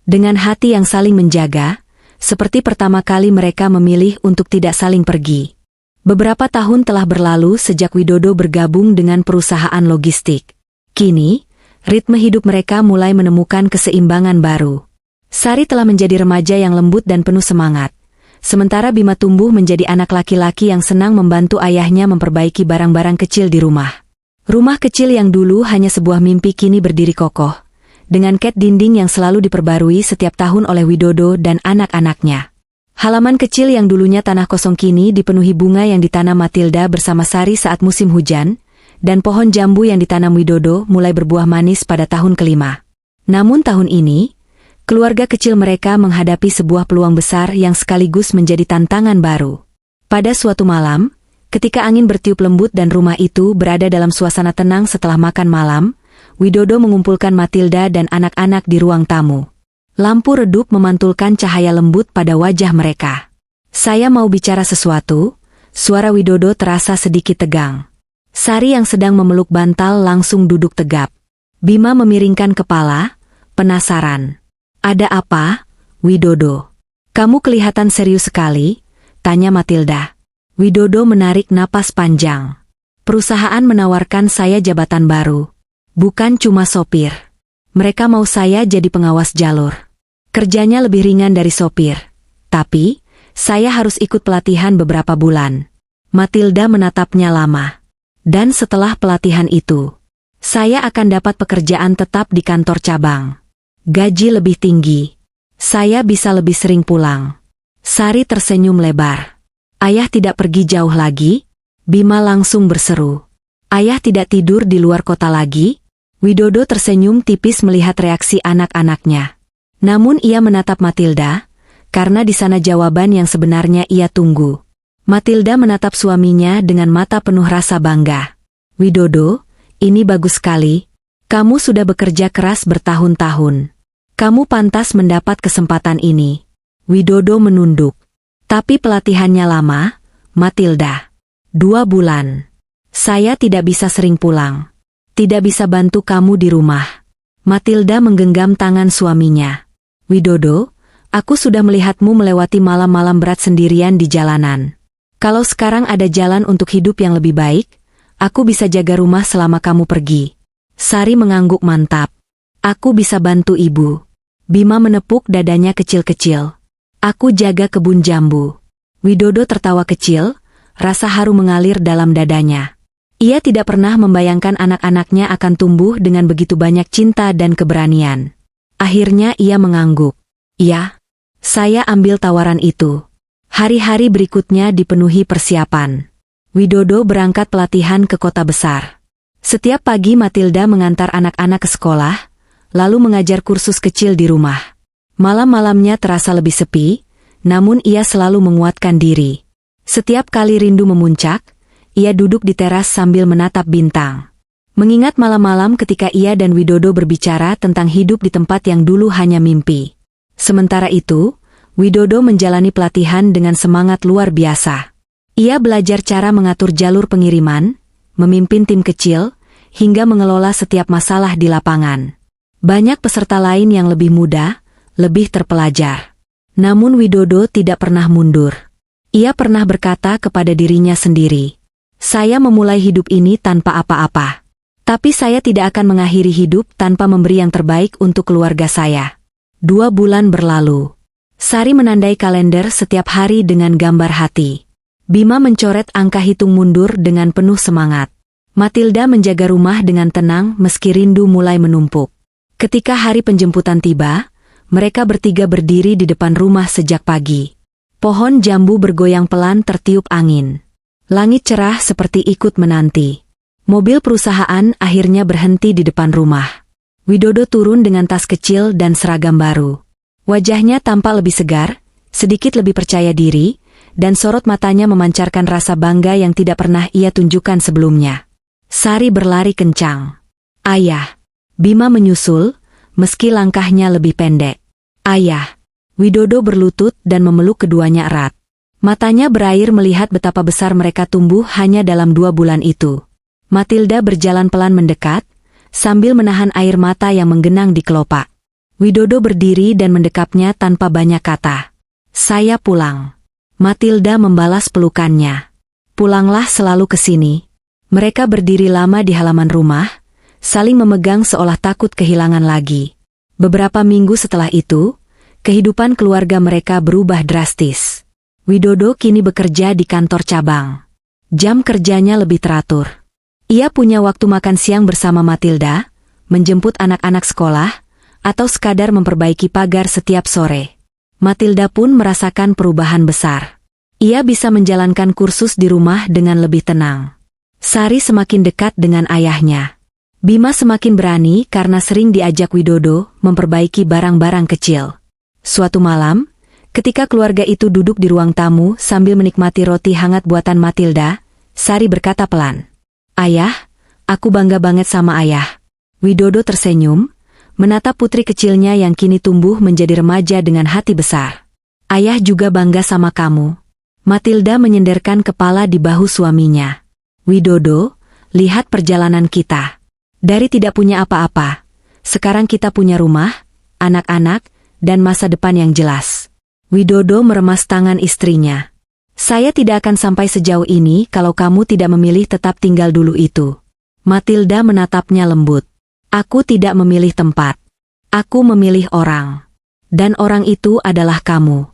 Dengan hati yang saling menjaga, seperti pertama kali mereka memilih untuk tidak saling pergi. Beberapa tahun telah berlalu sejak Widodo bergabung dengan perusahaan logistik. Kini, ritme hidup mereka mulai menemukan keseimbangan baru. Sari telah menjadi remaja yang lembut dan penuh semangat. Sementara Bima tumbuh menjadi anak laki-laki yang senang membantu ayahnya memperbaiki barang-barang kecil di rumah. Rumah kecil yang dulu hanya sebuah mimpi kini berdiri kokoh, dengan cat dinding yang selalu diperbarui setiap tahun oleh Widodo dan anak-anaknya. Halaman kecil yang dulunya tanah kosong kini dipenuhi bunga yang ditanam Matilda bersama Sari saat musim hujan, dan pohon jambu yang ditanam Widodo mulai berbuah manis pada tahun kelima. Namun tahun ini, keluarga kecil mereka menghadapi sebuah peluang besar yang sekaligus menjadi tantangan baru. Pada suatu malam, ketika angin bertiup lembut dan rumah itu berada dalam suasana tenang setelah makan malam, Widodo mengumpulkan Matilda dan anak-anak di ruang tamu. Lampu redup memantulkan cahaya lembut pada wajah mereka. "Saya mau bicara sesuatu," suara Widodo terasa sedikit tegang. Sari yang sedang memeluk bantal langsung duduk tegap. Bima memiringkan kepala, penasaran. "Ada apa, Widodo? Kamu kelihatan serius sekali," tanya Matilda. Widodo menarik napas panjang. "Perusahaan menawarkan saya jabatan baru. Bukan cuma sopir. Mereka mau saya jadi pengawas jalur. Kerjanya lebih ringan dari sopir. Tapi, saya harus ikut pelatihan beberapa bulan." Matilda menatapnya lama. "Dan setelah pelatihan itu, saya akan dapat pekerjaan tetap di kantor cabang. Gaji lebih tinggi. Saya bisa lebih sering pulang." Sari tersenyum lebar. "Ayah tidak pergi jauh lagi?" Bima langsung berseru. "Ayah tidak tidur di luar kota lagi?" Widodo tersenyum tipis melihat reaksi anak-anaknya. Namun ia menatap Matilda, karena di sana jawaban yang sebenarnya ia tunggu. Matilda menatap suaminya dengan mata penuh rasa bangga. "Widodo, ini bagus sekali. Kamu sudah bekerja keras bertahun-tahun. Kamu pantas mendapat kesempatan ini." Widodo menunduk. "Tapi pelatihannya lama, Matilda. 2 bulan. Saya tidak bisa sering pulang. Tidak bisa bantu kamu di rumah." Matilda menggenggam tangan suaminya. "Widodo, aku sudah melihatmu melewati malam-malam berat sendirian di jalanan. Kalau sekarang ada jalan untuk hidup yang lebih baik, aku bisa jaga rumah selama kamu pergi." Sari mengangguk mantap. "Aku bisa bantu ibu." Bima menepuk dadanya kecil-kecil. "Aku jaga kebun jambu." Widodo tertawa kecil, rasa haru mengalir dalam dadanya. Ia tidak pernah membayangkan anak-anaknya akan tumbuh dengan begitu banyak cinta dan keberanian. Akhirnya ia mengangguk. "Iya, saya ambil tawaran itu." Hari-hari berikutnya dipenuhi persiapan. Widodo berangkat pelatihan ke kota besar. Setiap pagi Matilda mengantar anak-anak ke sekolah, lalu mengajar kursus kecil di rumah. Malam-malamnya terasa lebih sepi, namun ia selalu menguatkan diri. Setiap kali rindu memuncak, ia duduk di teras sambil menatap bintang. Mengingat malam-malam ketika ia dan Widodo berbicara tentang hidup di tempat yang dulu hanya mimpi. Sementara itu, Widodo menjalani pelatihan dengan semangat luar biasa. Ia belajar cara mengatur jalur pengiriman, memimpin tim kecil, hingga mengelola setiap masalah di lapangan. Banyak peserta lain yang lebih muda, lebih terpelajar. Namun Widodo tidak pernah mundur. Ia pernah berkata kepada dirinya sendiri, "Saya memulai hidup ini tanpa apa-apa. Tapi saya tidak akan mengakhiri hidup tanpa memberi yang terbaik untuk keluarga saya." 2 bulan berlalu. Sari menandai kalender setiap hari dengan gambar hati. Bima mencoret angka hitung mundur dengan penuh semangat. Matilda menjaga rumah dengan tenang meski rindu mulai menumpuk. Ketika hari penjemputan tiba, mereka bertiga berdiri di depan rumah sejak pagi. Pohon jambu bergoyang pelan tertiup angin. Langit cerah seperti ikut menanti. Mobil perusahaan akhirnya berhenti di depan rumah. Widodo turun dengan tas kecil dan seragam baru. Wajahnya tampak lebih segar, sedikit lebih percaya diri, dan sorot matanya memancarkan rasa bangga yang tidak pernah ia tunjukkan sebelumnya. Sari berlari kencang. "Ayah." Bima menyusul, meski langkahnya lebih pendek. "Ayah." Widodo berlutut dan memeluk keduanya erat. Matanya berair melihat betapa besar mereka tumbuh hanya dalam 2 bulan itu. Matilda berjalan pelan mendekat, sambil menahan air mata yang menggenang di kelopak. Widodo berdiri dan mendekapnya tanpa banyak kata. Saya pulang. Matilda membalas pelukannya. Pulanglah selalu ke sini. Mereka berdiri lama di halaman rumah, saling memegang seolah takut kehilangan lagi. Beberapa minggu setelah itu, kehidupan keluarga mereka berubah drastis. Widodo kini bekerja di kantor cabang. Jam kerjanya lebih teratur. Ia punya waktu makan siang bersama Matilda, menjemput anak-anak sekolah, atau sekadar memperbaiki pagar setiap sore. Matilda pun merasakan perubahan besar. Ia bisa menjalankan kursus di rumah dengan lebih tenang. Sari semakin dekat dengan ayahnya. Bima semakin berani karena sering diajak Widodo memperbaiki barang-barang kecil. Suatu malam, ketika keluarga itu duduk di ruang tamu sambil menikmati roti hangat buatan Matilda, Sari berkata pelan, "Ayah, aku bangga banget sama ayah." Widodo tersenyum, menatap putri kecilnya yang kini tumbuh menjadi remaja dengan hati besar. "Ayah juga bangga sama kamu." Matilda menyenderkan kepala di bahu suaminya. "Widodo, lihat perjalanan kita. Dari tidak punya apa-apa, sekarang kita punya rumah, anak-anak, dan masa depan yang jelas." Widodo meremas tangan istrinya. "Saya tidak akan sampai sejauh ini kalau kamu tidak memilih tetap tinggal dulu itu." Matilda menatapnya lembut. "Aku tidak memilih tempat. Aku memilih orang. Dan orang itu adalah kamu."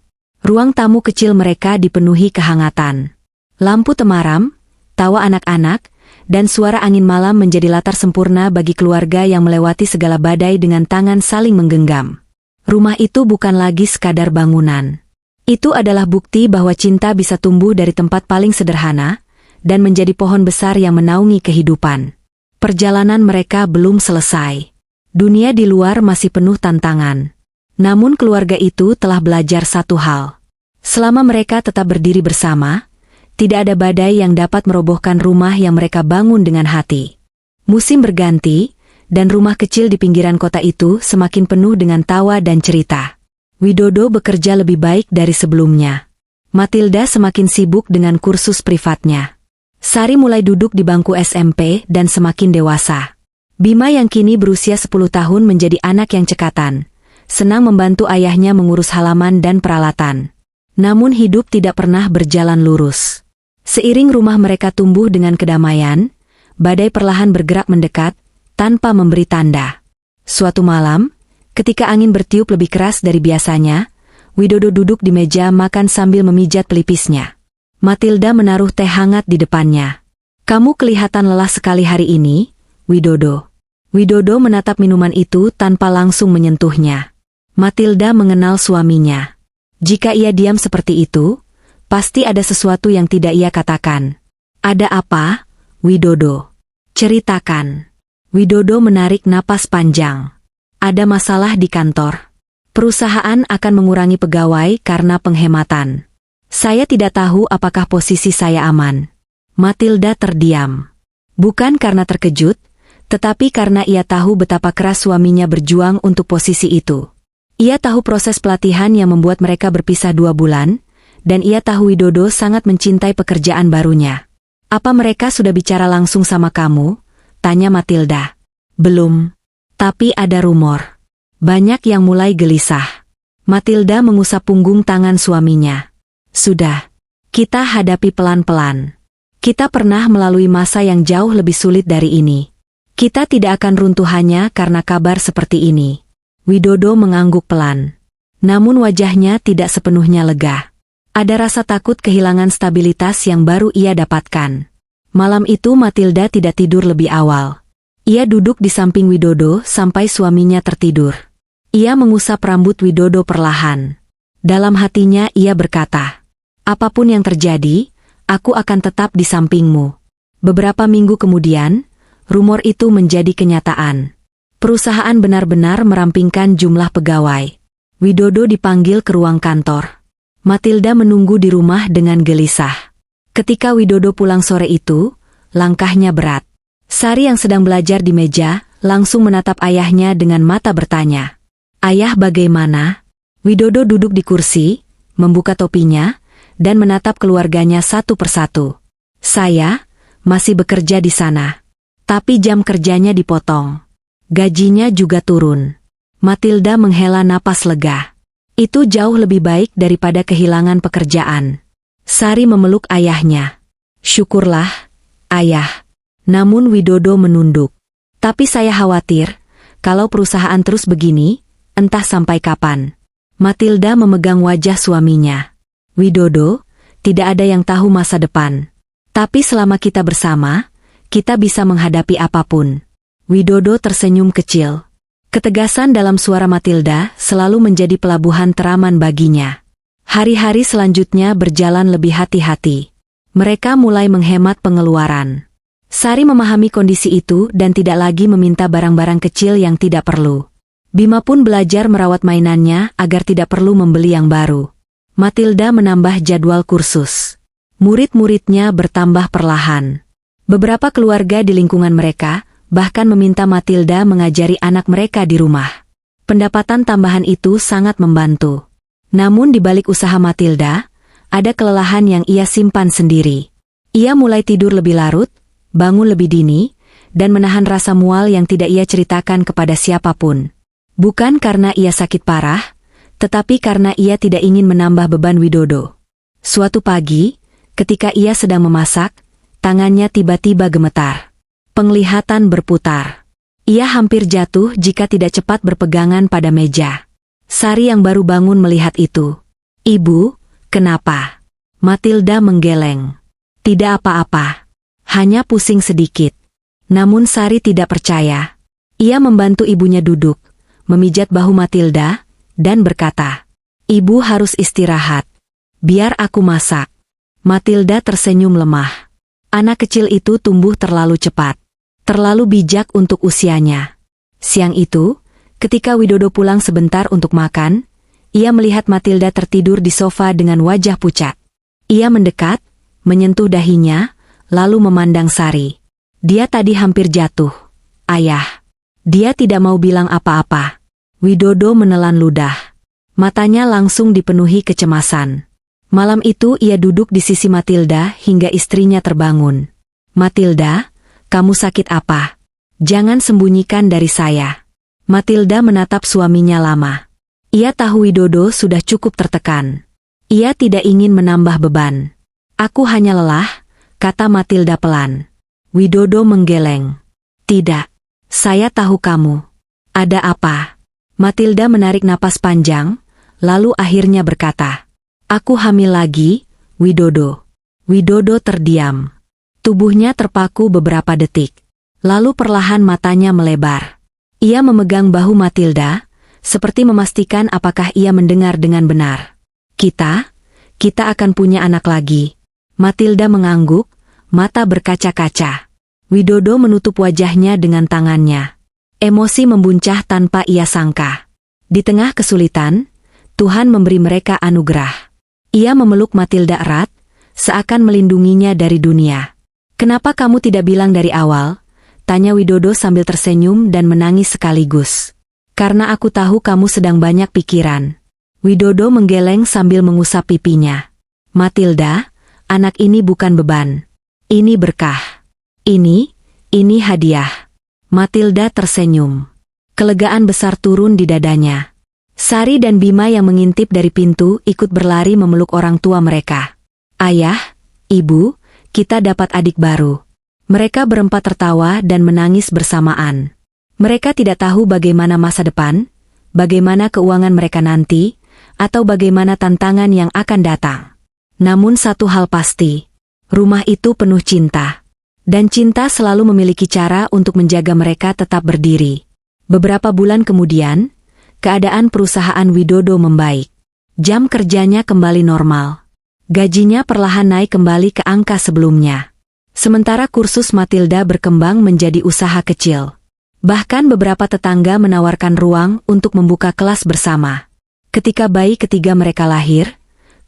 Ruang tamu kecil mereka dipenuhi kehangatan. Lampu temaram, tawa anak-anak, dan suara angin malam menjadi latar sempurna bagi keluarga yang melewati segala badai dengan tangan saling menggenggam. Rumah itu bukan lagi sekadar bangunan. Itu adalah bukti bahwa cinta bisa tumbuh dari tempat paling sederhana, dan menjadi pohon besar yang menaungi kehidupan. Perjalanan mereka belum selesai. Dunia di luar masih penuh tantangan. Namun keluarga itu telah belajar satu hal. Selama mereka tetap berdiri bersama, tidak ada badai yang dapat merobohkan rumah yang mereka bangun dengan hati. Musim berganti, dan rumah kecil di pinggiran kota itu semakin penuh dengan tawa dan cerita. Widodo bekerja lebih baik dari sebelumnya. Matilda semakin sibuk dengan kursus privatnya. Sari mulai duduk di bangku SMP dan semakin dewasa. Bima yang kini berusia 10 tahun menjadi anak yang cekatan, senang membantu ayahnya mengurus halaman dan peralatan. Namun hidup tidak pernah berjalan lurus. Seiring rumah mereka tumbuh dengan kedamaian, badai perlahan bergerak mendekat, tanpa memberi tanda. Suatu malam, ketika angin bertiup lebih keras dari biasanya, Widodo duduk di meja makan sambil memijat pelipisnya. Matilda menaruh teh hangat di depannya. "Kamu kelihatan lelah sekali hari ini, Widodo." Widodo menatap minuman itu tanpa langsung menyentuhnya. Matilda mengenal suaminya. Jika ia diam seperti itu, pasti ada sesuatu yang tidak ia katakan. "Ada apa, Widodo? Ceritakan." Widodo menarik napas panjang. "Ada masalah di kantor. Perusahaan akan mengurangi pegawai karena penghematan. Saya tidak tahu apakah posisi saya aman." Matilda terdiam. Bukan karena terkejut, tetapi karena ia tahu betapa keras suaminya berjuang untuk posisi itu. Ia tahu proses pelatihan yang membuat mereka berpisah 2 bulan, dan ia tahu Widodo sangat mencintai pekerjaan barunya. "Apa mereka sudah bicara langsung sama kamu?" tanya Matilda. "Belum. Tapi ada rumor." Banyak yang mulai gelisah. Matilda mengusap punggung tangan suaminya. "Sudah. Kita hadapi pelan-pelan. Kita pernah melalui masa yang jauh lebih sulit dari ini. Kita tidak akan runtuh hanya karena kabar seperti ini." Widodo mengangguk pelan. Namun wajahnya tidak sepenuhnya lega. Ada rasa takut kehilangan stabilitas yang baru ia dapatkan. Malam itu Matilda tidak tidur lebih awal. Ia duduk di samping Widodo sampai suaminya tertidur. Ia mengusap rambut Widodo perlahan. Dalam hatinya ia berkata, "Apapun yang terjadi, aku akan tetap di sampingmu." Beberapa minggu kemudian, rumor itu menjadi kenyataan. Perusahaan benar-benar merampingkan jumlah pegawai. Widodo dipanggil ke ruang kantor. Matilda menunggu di rumah dengan gelisah. Ketika Widodo pulang sore itu, langkahnya berat. Sari yang sedang belajar di meja, langsung menatap ayahnya dengan mata bertanya. "Ayah, bagaimana?" Widodo duduk di kursi, membuka topinya, dan menatap keluarganya satu persatu. "Saya masih bekerja di sana. Tapi jam kerjanya dipotong. Gajinya juga turun. Matilda menghela napas lega. Itu jauh lebih baik daripada kehilangan pekerjaan. Sari memeluk ayahnya. Syukurlah, Ayah. Namun Widodo menunduk. Tapi saya khawatir, kalau perusahaan terus begini, entah sampai kapan. Matilda memegang wajah suaminya. Widodo, tidak ada yang tahu masa depan. Tapi selama kita bersama, kita bisa menghadapi apapun. Widodo tersenyum kecil. Ketegasan dalam suara Matilda selalu menjadi pelabuhan teraman baginya. Hari-hari selanjutnya berjalan lebih hati-hati. Mereka mulai menghemat pengeluaran. Sari memahami kondisi itu dan tidak lagi meminta barang-barang kecil yang tidak perlu. Bima pun belajar merawat mainannya agar tidak perlu membeli yang baru. Matilda menambah jadwal kursus. Murid-muridnya bertambah perlahan. Beberapa keluarga di lingkungan mereka bahkan meminta Matilda mengajari anak mereka di rumah. Pendapatan tambahan itu sangat membantu. Namun di balik usaha Matilda, ada kelelahan yang ia simpan sendiri. Ia mulai tidur lebih larut, bangun lebih dini, dan menahan rasa mual yang tidak ia ceritakan kepada siapapun. Bukan karena ia sakit parah, tetapi karena ia tidak ingin menambah beban Widodo. Suatu pagi, ketika ia sedang memasak, tangannya tiba-tiba gemetar. Penglihatan berputar. Ia hampir jatuh jika tidak cepat berpegangan pada meja. Sari yang baru bangun melihat itu. "Ibu, kenapa?" Matilda menggeleng. "Tidak apa-apa. Hanya pusing sedikit." Namun Sari tidak percaya. Ia membantu ibunya duduk, memijat bahu Matilda, dan berkata, "Ibu harus istirahat. Biar aku masak." Matilda tersenyum lemah. Anak kecil itu tumbuh terlalu cepat. Terlalu bijak untuk usianya. Siang itu, ketika Widodo pulang sebentar untuk makan, ia melihat Matilda tertidur di sofa dengan wajah pucat. Ia mendekat, menyentuh dahinya, lalu memandang Sari. Dia tadi hampir jatuh. "Ayah." Dia tidak mau bilang apa-apa. Widodo menelan ludah. Matanya langsung dipenuhi kecemasan. Malam itu ia duduk di sisi Matilda hingga istrinya terbangun. "Matilda, kamu sakit apa? Jangan sembunyikan dari saya." Matilda menatap suaminya lama. Ia tahu Widodo sudah cukup tertekan. Ia tidak ingin menambah beban. "Aku hanya lelah," kata Matilda pelan. Widodo menggeleng. "Tidak. Saya tahu kamu." "Ada apa?" Matilda menarik napas panjang, lalu akhirnya berkata, "Aku hamil lagi, Widodo." Widodo terdiam. Tubuhnya terpaku beberapa detik. Lalu perlahan matanya melebar. Ia memegang bahu Matilda, seperti memastikan apakah ia mendengar dengan benar. Kita akan punya anak lagi." Matilda mengangguk, mata berkaca-kaca. Widodo menutup wajahnya dengan tangannya. Emosi membuncah tanpa ia sangka. Di tengah kesulitan, Tuhan memberi mereka anugerah. Ia memeluk Matilda erat, seakan melindunginya dari dunia. "Kenapa kamu tidak bilang dari awal?" tanya Widodo sambil tersenyum dan menangis sekaligus. "Karena aku tahu kamu sedang banyak pikiran." Widodo menggeleng sambil mengusap pipinya. "Matilda, anak ini bukan beban. Ini berkah. Ini hadiah." Matilda tersenyum. Kelegaan besar turun di dadanya. Sari dan Bima yang mengintip dari pintu ikut berlari memeluk orang tua mereka. "Ayah, Ibu, kita dapat adik baru." Mereka berempat tertawa dan menangis bersamaan. Mereka tidak tahu bagaimana masa depan, bagaimana keuangan mereka nanti, atau bagaimana tantangan yang akan datang. Namun satu hal pasti, rumah itu penuh cinta. Dan cinta selalu memiliki cara untuk menjaga mereka tetap berdiri. Beberapa bulan kemudian, keadaan perusahaan Widodo membaik. Jam kerjanya kembali normal. Gajinya perlahan naik kembali ke angka sebelumnya. Sementara kursus Matilda berkembang menjadi usaha kecil. Bahkan beberapa tetangga menawarkan ruang untuk membuka kelas bersama. Ketika bayi ketiga mereka lahir,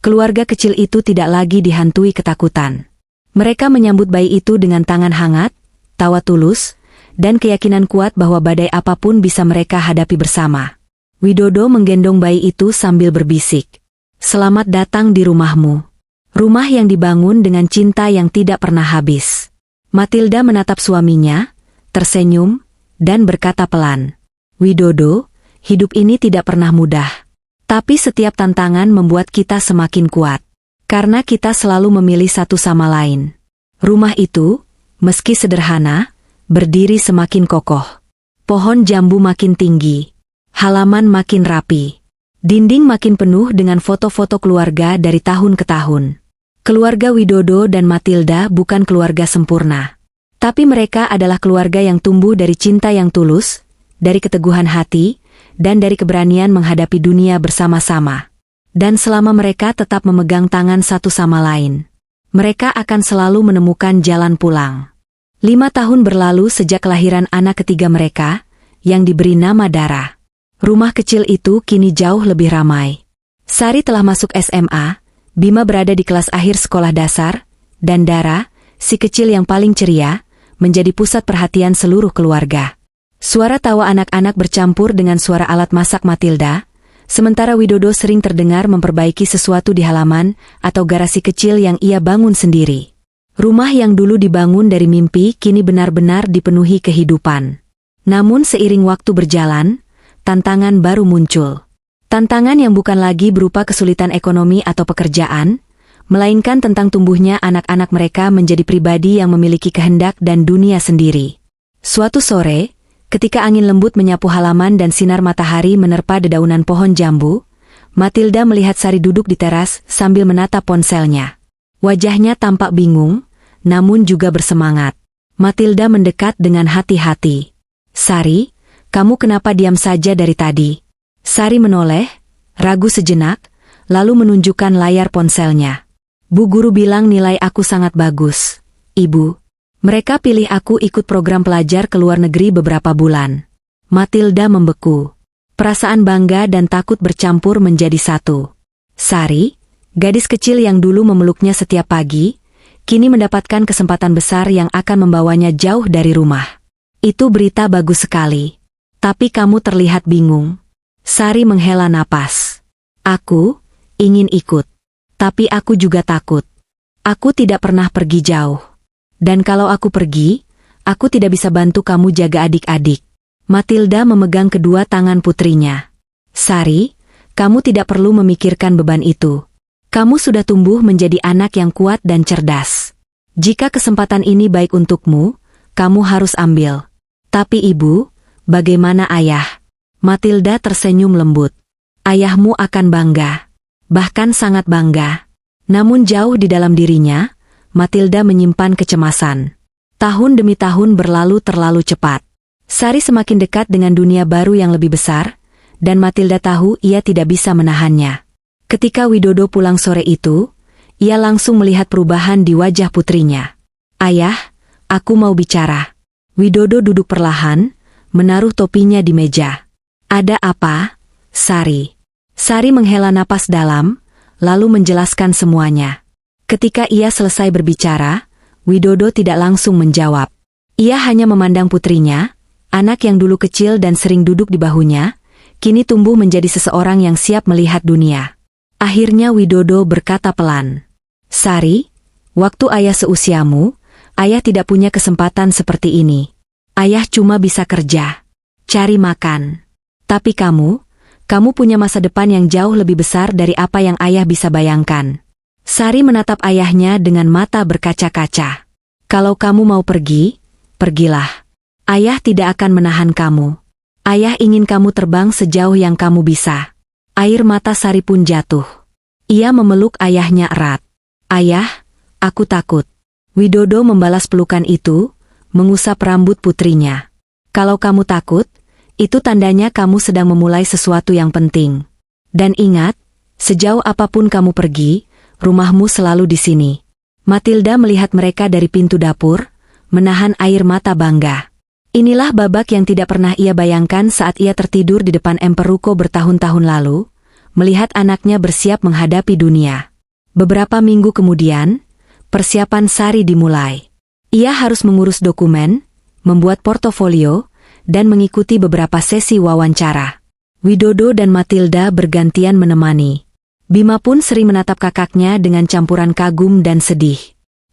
keluarga kecil itu tidak lagi dihantui ketakutan. Mereka menyambut bayi itu dengan tangan hangat, tawa tulus, dan keyakinan kuat bahwa badai apapun bisa mereka hadapi bersama. Widodo menggendong bayi itu sambil berbisik, "Selamat datang di rumahmu. Rumah yang dibangun dengan cinta yang tidak pernah habis." Matilda menatap suaminya, tersenyum, dan berkata pelan, "Widodo, hidup ini tidak pernah mudah. Tapi setiap tantangan membuat kita semakin kuat. Karena kita selalu memilih satu sama lain. Rumah itu, meski sederhana, berdiri semakin kokoh. Pohon jambu makin tinggi. Halaman makin rapi. Dinding makin penuh dengan foto-foto keluarga dari tahun ke tahun. Keluarga Widodo dan Matilda bukan keluarga sempurna. Tapi mereka adalah keluarga yang tumbuh dari cinta yang tulus, dari keteguhan hati, dan dari keberanian menghadapi dunia bersama-sama. Dan selama mereka tetap memegang tangan satu sama lain, mereka akan selalu menemukan jalan pulang. 5 tahun berlalu sejak kelahiran anak ketiga mereka, yang diberi nama Dara. Rumah kecil itu kini jauh lebih ramai. Sari telah masuk SMA, Bima berada di kelas akhir sekolah dasar, dan Dara, si kecil yang paling ceria, menjadi pusat perhatian seluruh keluarga. Suara tawa anak-anak bercampur dengan suara alat masak Matilda, sementara Widodo sering terdengar memperbaiki sesuatu di halaman atau garasi kecil yang ia bangun sendiri. Rumah yang dulu dibangun dari mimpi kini benar-benar dipenuhi kehidupan. Namun seiring waktu berjalan, tantangan baru muncul. Tantangan yang bukan lagi berupa kesulitan ekonomi atau pekerjaan, melainkan tentang tumbuhnya anak-anak mereka menjadi pribadi yang memiliki kehendak dan dunia sendiri. Suatu sore, ketika angin lembut menyapu halaman dan sinar matahari menerpa dedaunan pohon jambu, Matilda melihat Sari duduk di teras sambil menatap ponselnya. Wajahnya tampak bingung, namun juga bersemangat. Matilda mendekat dengan hati-hati. "Sari, kamu kenapa diam saja dari tadi?" Sari menoleh, ragu sejenak, lalu menunjukkan layar ponselnya. "Bu guru bilang nilai aku sangat bagus, Ibu. Mereka pilih aku ikut program pelajar ke luar negeri beberapa bulan." Matilda membeku. Perasaan bangga dan takut bercampur menjadi satu. Sari, gadis kecil yang dulu memeluknya setiap pagi, kini mendapatkan kesempatan besar yang akan membawanya jauh dari rumah. "Itu berita bagus sekali. Tapi kamu terlihat bingung." Sari menghela napas. "Aku ingin ikut. Tapi aku juga takut. Aku tidak pernah pergi jauh. Dan kalau aku pergi, aku tidak bisa bantu kamu jaga adik-adik." Matilda memegang kedua tangan putrinya. "Sari, kamu tidak perlu memikirkan beban itu. Kamu sudah tumbuh menjadi anak yang kuat dan cerdas. Jika kesempatan ini baik untukmu, kamu harus ambil. Tapi Ibu, bagaimana Ayah?" Matilda tersenyum lembut. "Ayahmu akan bangga. Bahkan sangat bangga." Namun jauh di dalam dirinya, Matilda menyimpan kecemasan. Tahun demi tahun berlalu terlalu cepat. Sari semakin dekat dengan dunia baru yang lebih besar, dan Matilda tahu ia tidak bisa menahannya. Ketika Widodo pulang sore itu, ia langsung melihat perubahan di wajah putrinya. "Ayah, aku mau bicara." Widodo duduk perlahan, menaruh topinya di meja. "Ada apa, Sari?" Sari menghela napas dalam, lalu menjelaskan semuanya. Ketika ia selesai berbicara, Widodo tidak langsung menjawab. Ia hanya memandang putrinya, anak yang dulu kecil dan sering duduk di bahunya, kini tumbuh menjadi seseorang yang siap melihat dunia. Akhirnya Widodo berkata pelan, "Sari, waktu ayah seusiamu, ayah tidak punya kesempatan seperti ini. Ayah cuma bisa kerja, cari makan. Tapi kamu punya masa depan yang jauh lebih besar dari apa yang ayah bisa bayangkan." Sari menatap ayahnya dengan mata berkaca-kaca. "Kalau kamu mau pergi, pergilah. Ayah tidak akan menahan kamu. Ayah ingin kamu terbang sejauh yang kamu bisa." Air mata Sari pun jatuh. Ia memeluk ayahnya erat. "Ayah, aku takut." Widodo membalas pelukan itu, mengusap rambut putrinya. "Kalau kamu takut, itu tandanya kamu sedang memulai sesuatu yang penting. Dan ingat, sejauh apapun kamu pergi, rumahmu selalu di sini." Matilda melihat mereka dari pintu dapur, menahan air mata bangga. Inilah babak yang tidak pernah ia bayangkan saat ia tertidur di depan emper ruko bertahun-tahun lalu, melihat anaknya bersiap menghadapi dunia. Beberapa minggu kemudian, persiapan Sari dimulai. Ia harus mengurus dokumen, membuat portofolio, dan mengikuti beberapa sesi wawancara. Widodo dan Matilda bergantian menemani. Bima pun sering menatap kakaknya dengan campuran kagum dan sedih.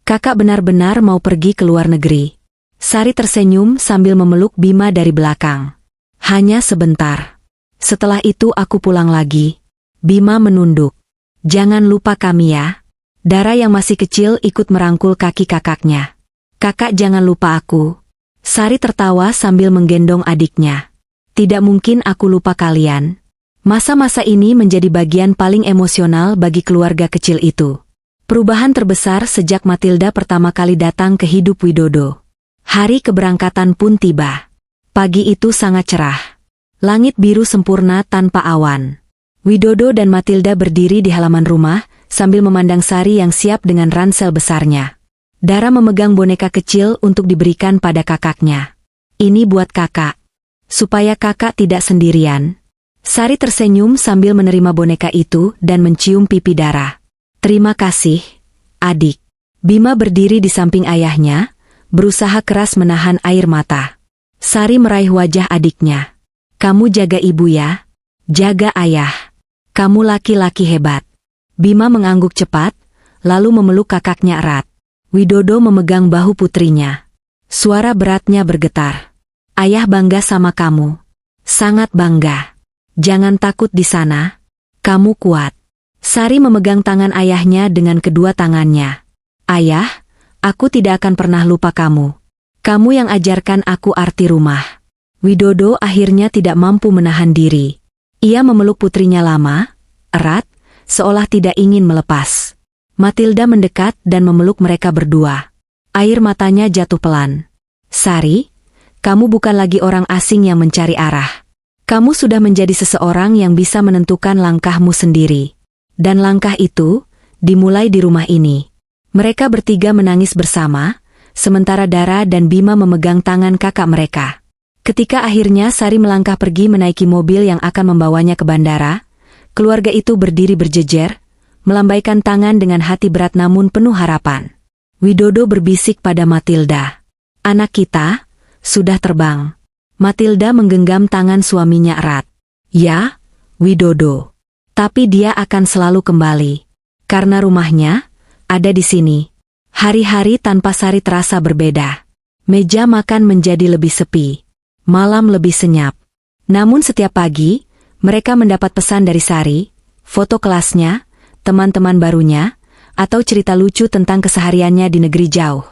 Kakak benar-benar mau pergi ke luar negeri. Sari tersenyum sambil memeluk Bima dari belakang. "Hanya sebentar. Setelah itu aku pulang lagi. Bima menunduk. Jangan lupa kami ya. Dara yang masih kecil ikut merangkul kaki kakaknya. Kakak jangan lupa aku. Sari tertawa sambil menggendong adiknya. Tidak mungkin aku lupa kalian. Masa-masa ini menjadi bagian paling emosional bagi keluarga kecil itu. Perubahan terbesar sejak Matilda pertama kali datang ke hidup Widodo. Hari keberangkatan pun tiba. Pagi itu sangat cerah. Langit biru sempurna tanpa awan. Widodo dan Matilda berdiri di halaman rumah sambil memandang Sari yang siap dengan ransel besarnya. Dara memegang boneka kecil untuk diberikan pada kakaknya. Ini buat kakak. Supaya kakak tidak sendirian. Sari tersenyum sambil menerima boneka itu dan mencium pipi Dara. Terima kasih, adik. Bima berdiri di samping ayahnya, berusaha keras menahan air mata. Sari meraih wajah adiknya. Kamu jaga ibu ya. Jaga ayah. Kamu laki-laki hebat. Bima mengangguk cepat, lalu memeluk kakaknya erat. Widodo memegang bahu putrinya. Suara beratnya bergetar. Ayah bangga sama kamu. Sangat bangga. Jangan takut di sana. Kamu kuat. Sari memegang tangan ayahnya dengan kedua tangannya. Ayah, aku tidak akan pernah lupa kamu. Kamu yang ajarkan aku arti rumah. Widodo akhirnya tidak mampu menahan diri. Ia memeluk putrinya lama, erat, seolah tidak ingin melepas. Matilda mendekat dan memeluk mereka berdua. Air matanya jatuh pelan. Sari, kamu bukan lagi orang asing yang mencari arah. Kamu sudah menjadi seseorang yang bisa menentukan langkahmu sendiri. Dan langkah itu dimulai di rumah ini. Mereka bertiga menangis bersama, sementara Dara dan Bima memegang tangan kakak mereka. Ketika akhirnya Sari melangkah pergi menaiki mobil yang akan membawanya ke bandara, keluarga itu berdiri berjejer, melambaikan tangan dengan hati berat namun penuh harapan. Widodo berbisik pada Matilda. Anak kita sudah terbang. Matilda menggenggam tangan suaminya erat. Ya, Widodo. Tapi dia akan selalu kembali. Karena rumahnya ada di sini. Hari-hari tanpa Sari terasa berbeda. Meja makan menjadi lebih sepi. Malam lebih senyap. Namun setiap pagi, mereka mendapat pesan dari Sari, foto kelasnya, teman-teman barunya, atau cerita lucu tentang kesehariannya di negeri jauh.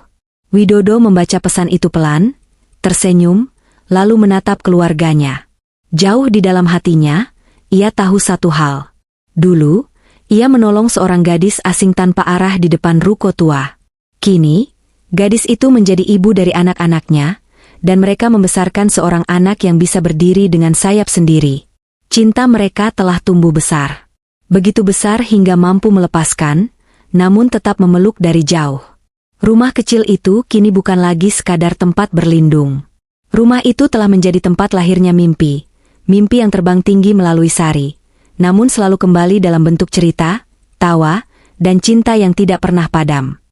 Widodo membaca pesan itu pelan, tersenyum, lalu menatap keluarganya. Jauh di dalam hatinya, ia tahu satu hal. Dulu, ia menolong seorang gadis asing tanpa arah di depan ruko tua. Kini, gadis itu menjadi ibu dari anak-anaknya, dan mereka membesarkan seorang anak yang bisa berdiri dengan sayap sendiri. Cinta mereka telah tumbuh besar. Begitu besar hingga mampu melepaskan, namun tetap memeluk dari jauh. Rumah kecil itu kini bukan lagi sekadar tempat berlindung. Rumah itu telah menjadi tempat lahirnya mimpi. Mimpi yang terbang tinggi melalui Sari. Namun selalu kembali dalam bentuk cerita, tawa, dan cinta yang tidak pernah padam.